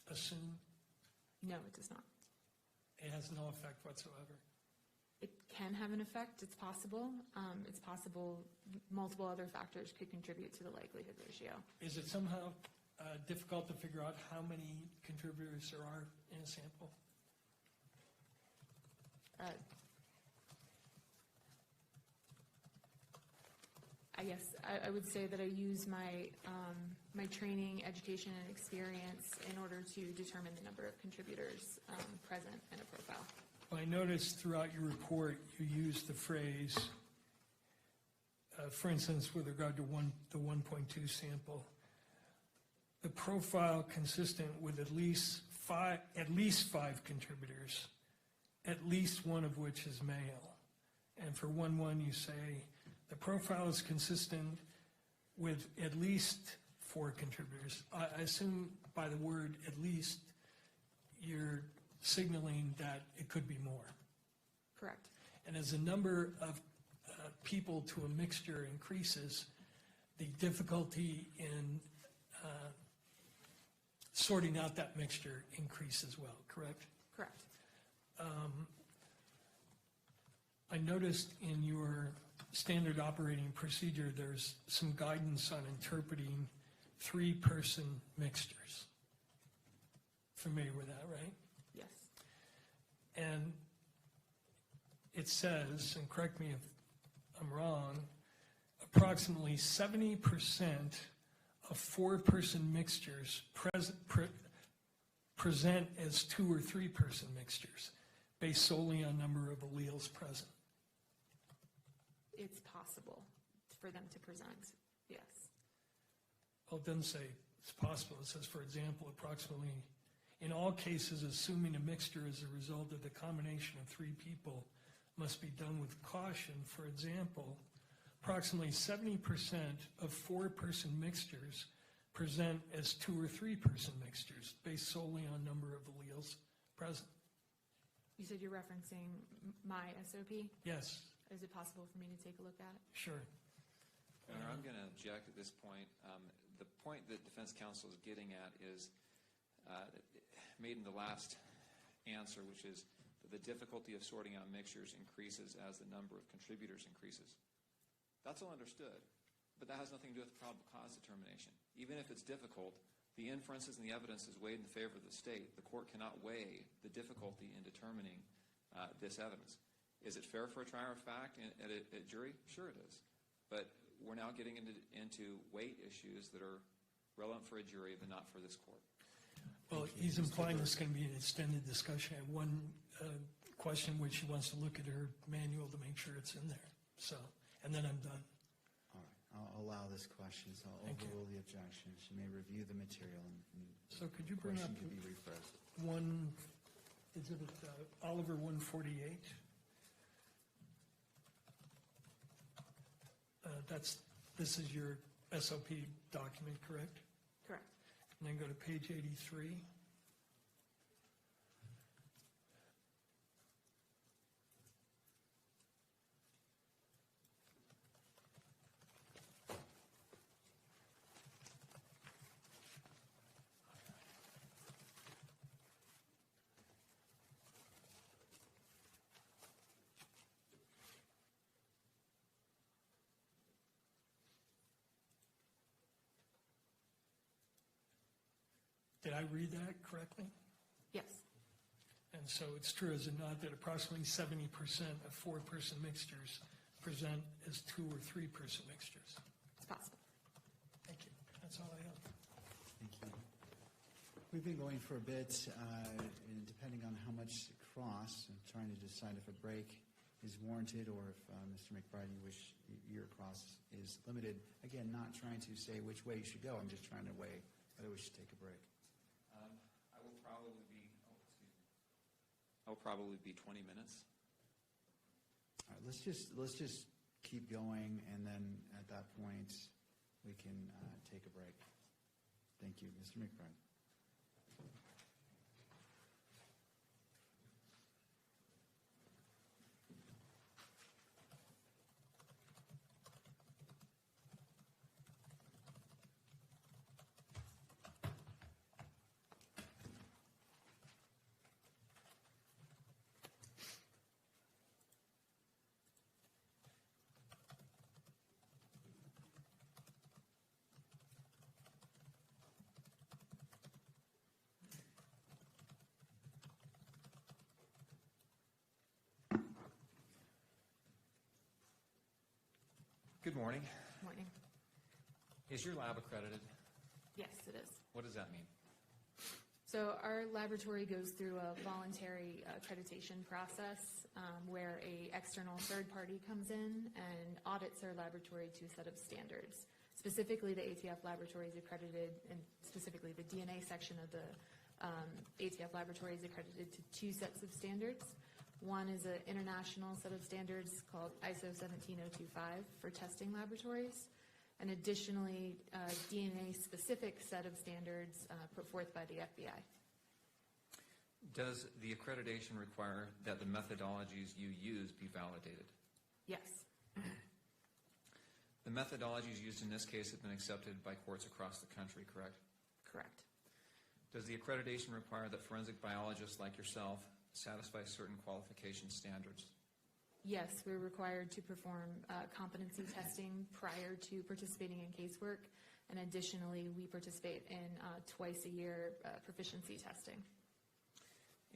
assume? No, it does not. It has no effect whatsoever. it can have an effect. It's possible. It's possible multiple other factors could contribute to the likelihood ratio. Is it somehow difficult to figure out how many contributors there are in a sample? I guess I would say that I use my my training, education, and experience in order to determine the number of contributors present in a profile. Well, I noticed throughout your report you use the phrase, for instance, with regard to the 1.2 sample, the profile consistent with at least five contributors, at least one of which is male. And for 1.1 you say the profile is consistent with at least 4 contributors. I assume by the word at least you're signaling that it could be more. Correct. And as the number of people to a mixture increases, the difficulty in sorting out that mixture increases as well, correct? Correct. I noticed in your standard operating procedure there's some guidance on interpreting 3-person mixtures. Familiar with that, right? Yes. And it says, and correct me if I'm wrong, approximately 70% of 4-person mixtures present as 2 or 3-person mixtures, based solely on number of alleles present. It's possible for them to present, yes. Well, it doesn't say it's possible. It says, for example, approximately, in all cases, assuming a mixture as a result of the combination of 3 people must be done with caution. For example, approximately 70% of 4-person mixtures present as 2 or 3-person mixtures, based solely on number of alleles present. You said you're referencing my SOP? Yes. Is it possible for me to take a look at it? Sure. Your Honor, I'm going to object at this point. The point that defense counsel is getting at is made in the last answer, which is that the difficulty of sorting out mixtures increases as the number of contributors increases. That's all understood, but that has nothing to do with probable cause determination. Even if it's difficult, the inferences and the evidence is weighed in favor of the state. The court cannot weigh the difficulty in determining this evidence. Is it fair for a trier of fact at a jury? Sure it is. But we're now getting into weight issues that are relevant for a jury but not for this court. Well, he's implying this is going to be an extended discussion. I have one question which he wants to look at her manual to make sure it's in there. So, and then I'm done. All right, I'll allow this question, so I'll overrule the objection. She may review the material and so could you bring up question can be rephrased. Oliver 148? This is your SOP document, correct? Correct. And then go to page 83. Did I read that correctly? Yes. And so it's true, is it not, that approximately 70% of 4-person mixtures present as 2 or 3-person mixtures? It's possible. Thank you. That's all I have. Thank you. We've been going for a bit, and depending on how much cross, I'm trying to decide if a break is warranted or if, Mr. McBride, you wish your cross is limited. Again, not trying to say which way you should go. I'm just trying to weigh whether we should take a break. I will probably be 20 minutes. All right, let's just keep going, and then at that point we can take a break. Thank you, Mr. McBride. Good morning. Morning. Is your lab accredited? Yes, it is. What does that mean? So our laboratory goes through a voluntary accreditation process where a external third party comes in and audits our laboratory to a set of standards. Specifically, the ATF laboratory is accredited, and specifically the DNA section of the ATF laboratory is accredited to two sets of standards. One is an international set of standards called ISO 17025 for testing laboratories, and additionally, a DNA-specific set of standards put forth by the FBI. Does the accreditation require that the methodologies you use be validated? Yes. The methodologies used in this case have been accepted by courts across the country, correct? Correct. Does the accreditation require that forensic biologists like yourself satisfy certain qualification standards? Yes, we're required to perform competency testing prior to participating in casework, and additionally, we participate in twice a year proficiency testing.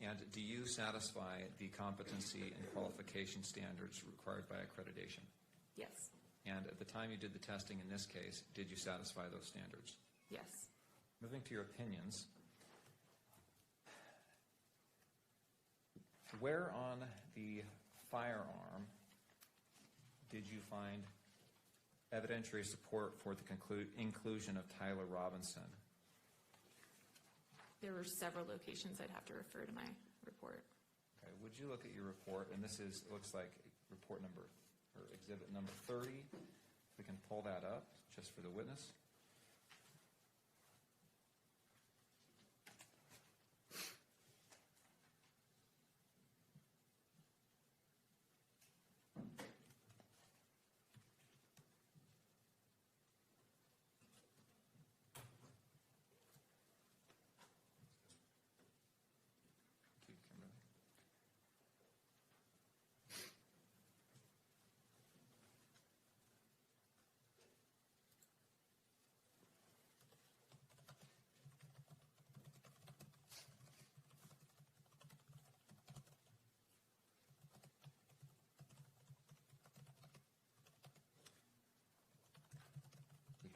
And do you satisfy the competency and qualification standards required by accreditation? Yes. And at the time you did the testing in this case, did you satisfy those standards? Yes. Moving to your opinions, where on the firearm did you find evidentiary support for the inclusion of Tyler Robinson? There were several locations. I'd have to refer to my report. Okay, would you look at your report? And this is, it looks like report number, or exhibit number 30. If we can pull that up, just for the witness.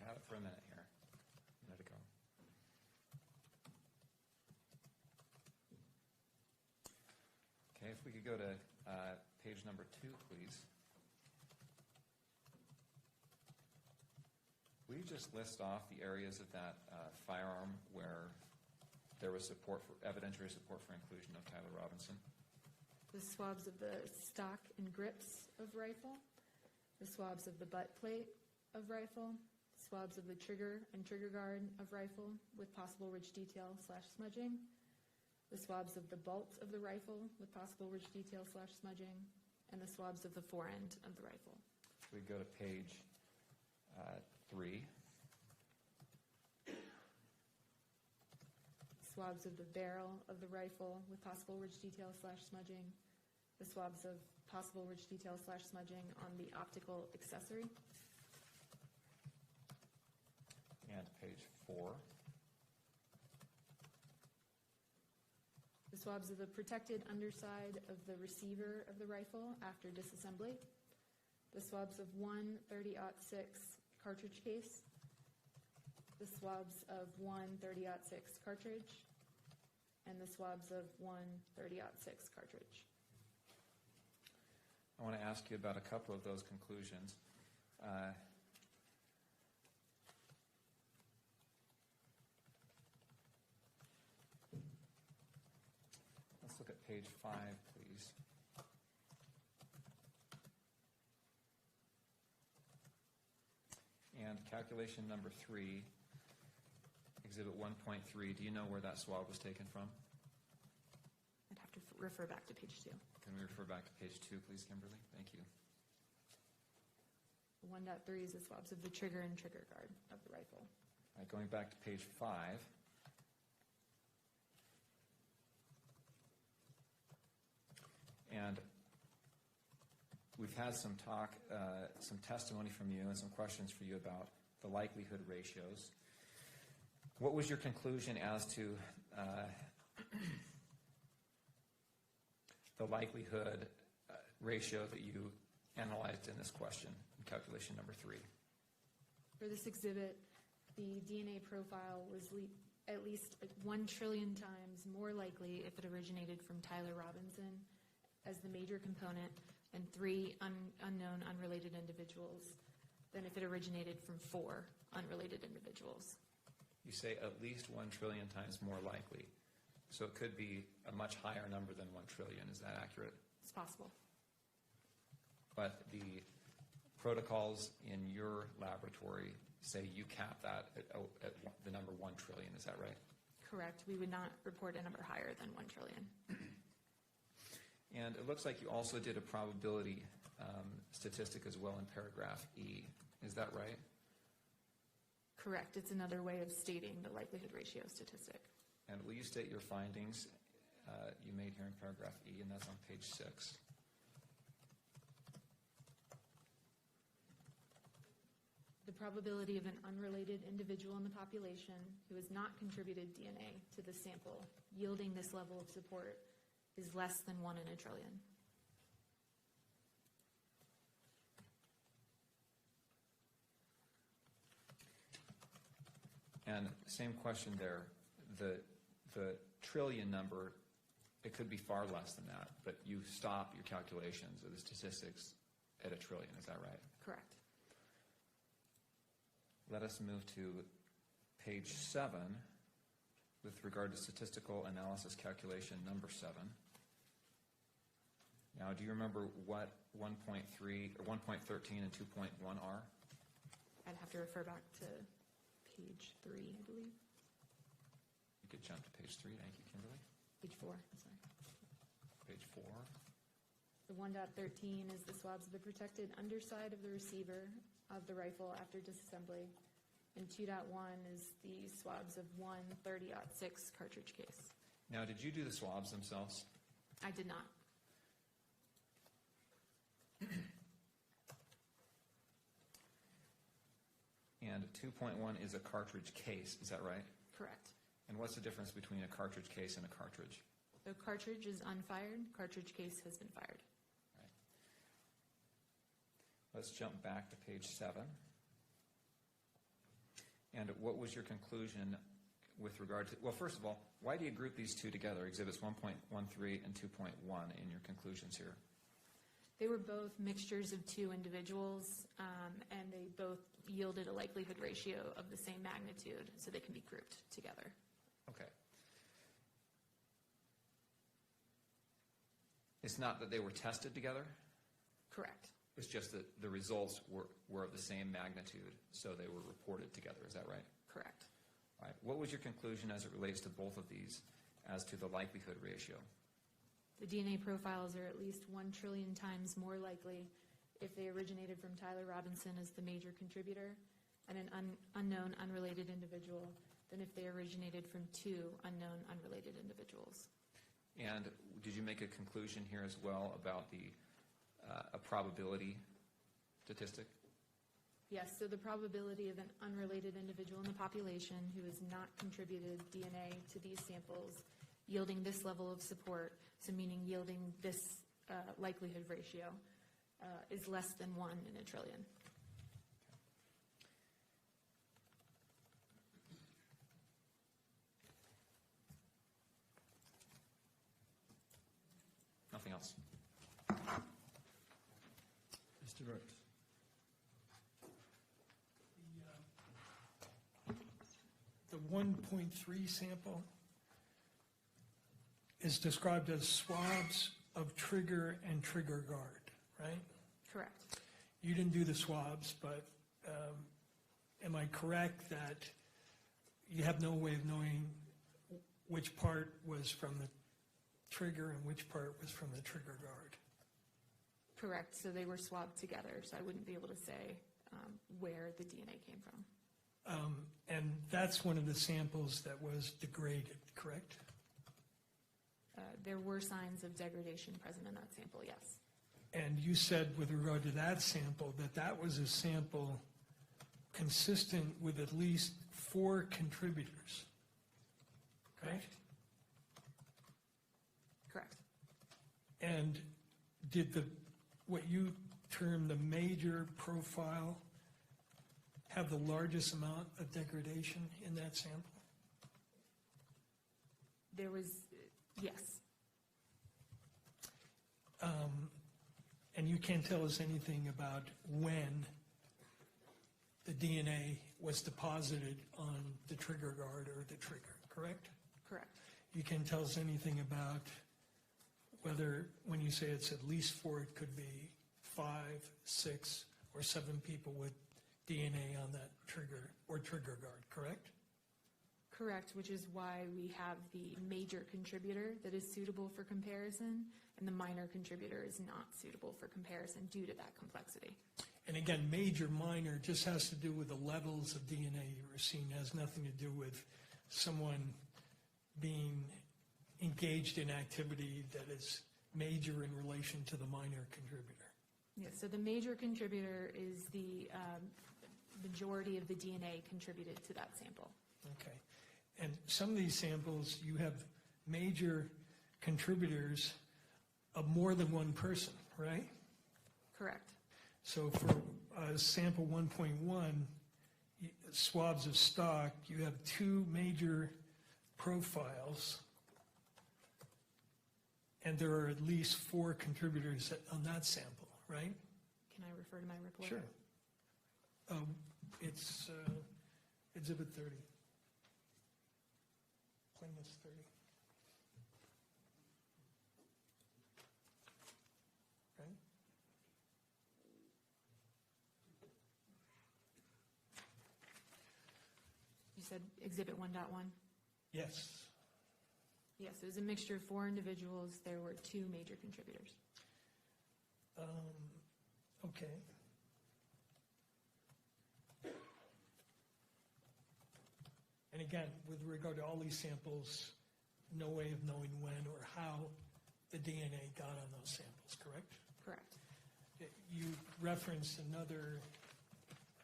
Had it for a minute here. A minute ago. Okay, if we could go to page number 2, please. Will you just list off the areas of that firearm where there was support for evidentiary support for inclusion of Tyler Robinson? The swabs of the stock and grips of rifle, the swabs of the butt plate of rifle, swabs of the trigger and trigger guard of rifle with possible ridge detail / smudging, the swabs of the bolt of the rifle with possible ridge detail / smudging, and the swabs of the forend of the rifle. We go to page 3. Swabs of the barrel of the rifle with possible ridge detail / smudging, the swabs of possible ridge detail / smudging on the optical accessory. And page 4. The swabs of the protected underside of the receiver of the rifle after disassembly. The swabs of one 30-06 cartridge case. The swabs of one 30-06 cartridge. And the swabs of one 30-06 cartridge. I want to ask you about a couple of those conclusions. Let's look at page 5, please. And calculation number 3, exhibit 1.3, do you know where that swab was taken from? I'd have to refer back to page 2. Can we refer back to page 2, please, Kimberly? Thank you. 1.3 is the swabs of the trigger and trigger guard of the rifle. All right, going back to page 5. And we've had some talk, some testimony from you and some questions for you about the likelihood ratios. What was your conclusion as to the likelihood ratio that you analyzed in this question calculation number 3. For this exhibit, the DNA profile was at least 1 trillion times more likely if it originated from Tyler Robinson as the major component and 3 unknown unrelated individuals than if it originated from 4 unrelated individuals. You say at least 1 trillion times more likely. So it could be a much higher number than 1 trillion. Is that accurate? It's possible. But the protocols in your laboratory say you cap that at the number 1 trillion. Is that right? Correct. We would not report a number higher than 1 trillion. And it looks like you also did a probability statistic as well in paragraph E. Is that right? Correct. It's another way of stating the likelihood ratio statistic. And will you state your findings you made here in paragraph E, and that's on page 6. The probability of an unrelated individual in the population who has not contributed DNA to the sample yielding this level of support is less than 1 in a trillion. And same question there. The trillion number, it could be far less than that, but you stop your calculations or the statistics at 1 trillion. Is that right? Correct. Let us move to page 7 with regard to statistical analysis calculation number 7. Now, do you remember what 1.3 or 1.13 and 2.1 are? I'd have to refer back to page 3, I believe. You could jump to page 3. Thank you, Kimberly. Page 4, I'm sorry. Page 4. The 1.13 is the swabs of the protected underside of the receiver of the rifle after disassembly, and 2.1 is the swabs of one 30-06 cartridge case. Now, did you do the swabs themselves? I did not. And 2.1 is a cartridge case, is that right? Correct. And what's the difference between a cartridge case and a cartridge? The cartridge is unfired, cartridge case has been fired. Right. Let's jump back to page 7. And what was your conclusion with regard to, well, first of all, why do you group these two together, exhibits 1.13 and 2.1 in your conclusions here? They were both mixtures of 2 individuals, and they both yielded a likelihood ratio of the same magnitude, so they can be grouped together. Okay. It's not that they were tested together? Correct. It's just that the results were of the same magnitude, so they were reported together. Is that right? Correct. All right. What was your conclusion as it relates to both of these as to the likelihood ratio? The DNA profiles are at least 1 trillion times more likely if they originated from Tyler Robinson as the major contributor and an unknown unrelated individual than if they originated from 2 unknown unrelated individuals. And did you make a conclusion here as well about a probability statistic? Yes, so the probability of an unrelated individual in the population who has not contributed DNA to these samples yielding this level of support, so meaning yielding this likelihood ratio, is less than 1 in a trillion. Nothing else. Mr. Rhodes. The 1.3 sample is described as swabs of trigger and trigger guard, right? Correct. You didn't do the swabs, but am I correct that you have no way of knowing which part was from the trigger and which part was from the trigger guard? Correct. So they were swabbed together, so I wouldn't be able to say where the DNA came from. And that's one of the samples that was degraded, correct? There were signs of degradation present in that sample, yes. And you said with regard to that sample that that was a sample consistent with at least 4 contributors, right? Correct. And did what you term the major profile have the largest amount of degradation in that sample? There was, yes. And you can't tell us anything about when the DNA was deposited on the trigger guard or the trigger, correct? Correct. You can't tell us anything about whether, when you say it's at least 4, it could be 5, 6, or 7 people with DNA on that trigger or trigger guard, correct? Correct, which is why we have the major contributor that is suitable for comparison, and the minor contributor is not suitable for comparison due to that complexity. And again, major, minor just has to do with the levels of DNA you were seeing. It has nothing to do with someone being engaged in activity that is major in relation to the minor contributor. Yeah, so the major contributor is the majority of the DNA contributed to that sample. Okay. And some of these samples, you have major contributors of more than one person, right? Correct. So for sample 1.1, swabs of stock, you have 2 major profiles, and there are at least 4 contributors on that sample, right? Can I refer to my report? Sure. It's Exhibit 30. Plaintiff's 30. Right? You said Exhibit 1.1? Yes. Yes, it was a mixture of 4 individuals. There were 2 major contributors. Okay. And again, with regard to all these samples, no way of knowing when or how the DNA got on those samples, correct? Correct. You referenced another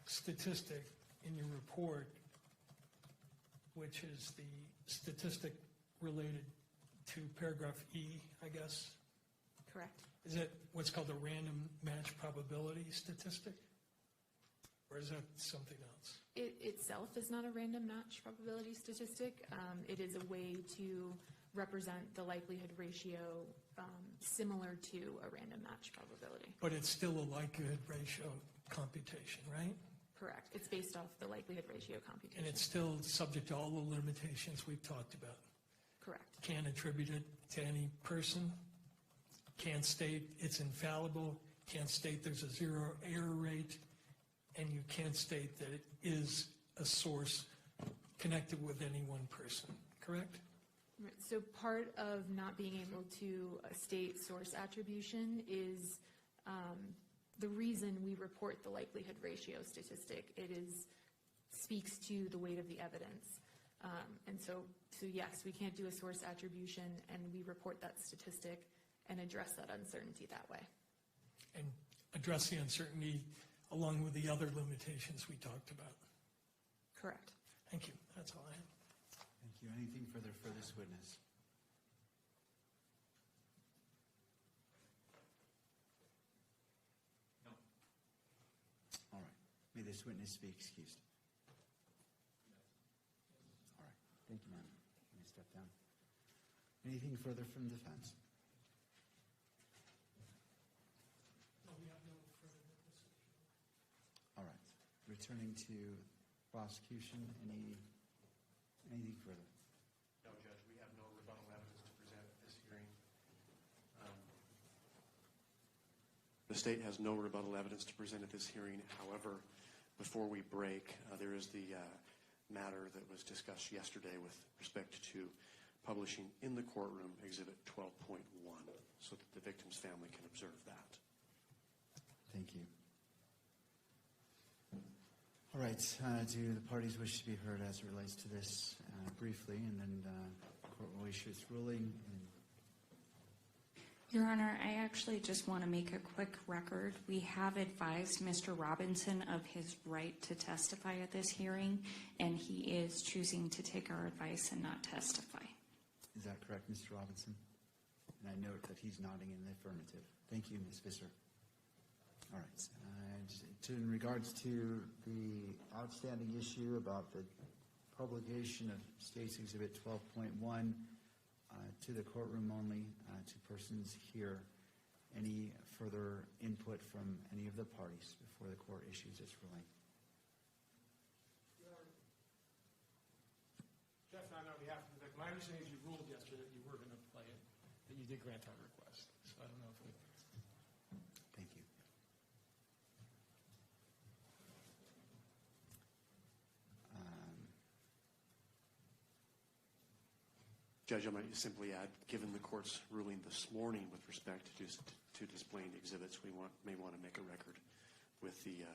statistic in your report, which is the statistic related to paragraph E, I guess. Correct. Is it what's called a random match probability statistic? Or is that something else? It itself is not a random match probability statistic. It is a way to represent the likelihood ratio similar to a random match probability. But it's still a likelihood ratio computation, right? Correct. It's based off the likelihood ratio computation. And it's still subject to all the limitations we've talked about. Correct. Can't attribute it to any person. Can't state it's infallible. Can't state there's a 0 error rate. And you can't state that it is a source connected with any one person, correct? Right. So part of not being able to state source attribution is the reason we report the likelihood ratio statistic. It speaks to the weight of the evidence. And so yes, we can't do a source attribution, and we report that statistic and address that uncertainty that way. And address the uncertainty along with the other limitations we talked about. Correct. Thank you. That's all I have. Thank you. Anything further for this witness? No. All right. May this witness be excused. All right. Thank you, ma'am. You may step down. Anything further from the defense? All right. Returning to prosecution, anything further? No, Judge, we have no rebuttal evidence to present at this hearing. The state has no rebuttal evidence to present at this hearing. However, before we break, there is the matter that was discussed yesterday with respect to publishing in the courtroom Exhibit 12.1 so that the victim's family can observe that. Thank you. All right. Do the parties wish to be heard as it relates to this briefly, and then the court will issue its ruling? Your Honor, I actually just want to make a quick record. We have advised Mr. Robinson of his right to testify at this hearing, and he is choosing to take our advice and not testify. Is that correct, Mr. Robinson? And I note that he's nodding in the affirmative. Thank you, Ms. Visser. All right. In regards to the outstanding issue about the publication of State's Exhibit 12.1 to the courtroom only, to persons here, any further input from any of the parties before the court issues its ruling? Jeff and I, on behalf of the victim, my understanding is you ruled yesterday that you were going to play it, that you did grant our request. So I don't know if we... Thank you. Judge, I might simply add, given the court's ruling this morning with respect to displaying exhibits, we may want to make a record with the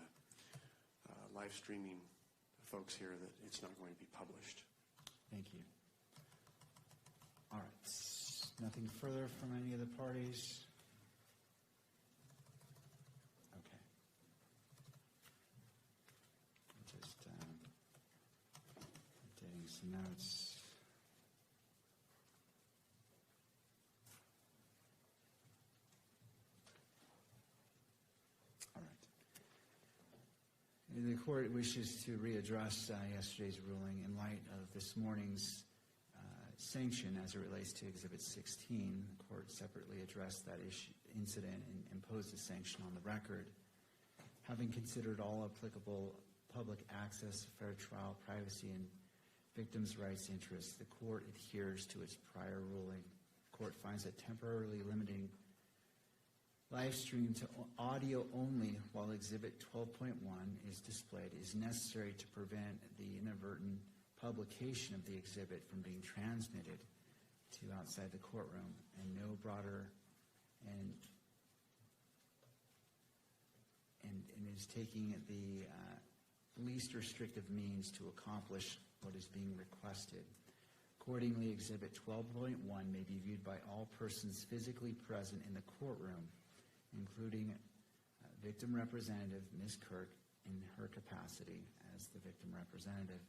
live streaming folks here that it's not going to be published. Thank you. All right. Nothing further from any of the parties? Okay. Just updating some notes. All right. The court wishes to readdress yesterday's ruling in light of this morning's sanction as it relates to Exhibit 16. The court separately addressed that incident and imposed a sanction on the record. Having considered all applicable public access, fair trial, privacy, and victims' rights interests, the court adheres to its prior ruling. The court finds that temporarily limiting live stream to audio only while Exhibit 12.1 is displayed is necessary to prevent the inadvertent publication of the exhibit from being transmitted to outside the courtroom, and no broader and is taking the least restrictive means to accomplish what is being requested. Accordingly, Exhibit 12.1 may be viewed by all persons physically present in the courtroom, including victim representative Ms. Kirk in her capacity as the victim representative.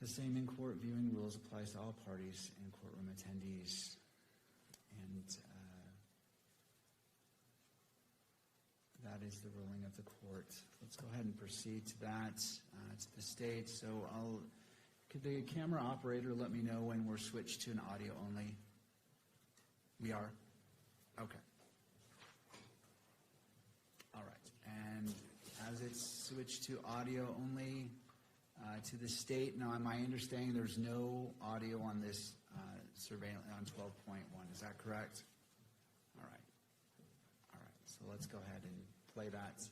The same in-court viewing rules applies to all parties and courtroom attendees. And that is the ruling of the court. Let's go ahead and proceed to that, to the state. So could the camera operator let me know when we're switched to an audio only? We are? Okay. All right. And as it's switched to audio only, to the state, now my understanding there's no audio on this surveillance on 12.1. Is that correct? All right. All right. So let's go ahead and play that.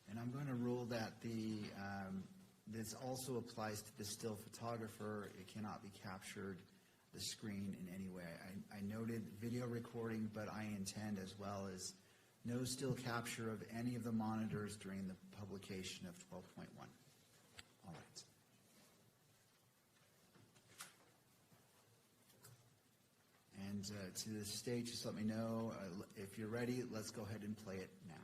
And I'm going to rule that this also applies to the still photographer. It cannot be captured the screen in any way. I noted video recording, but I intend as well as no still capture of any of the monitors during the publication of 12.1. All right. And to the stage, just let me know if you're ready. Let's go ahead and play it now.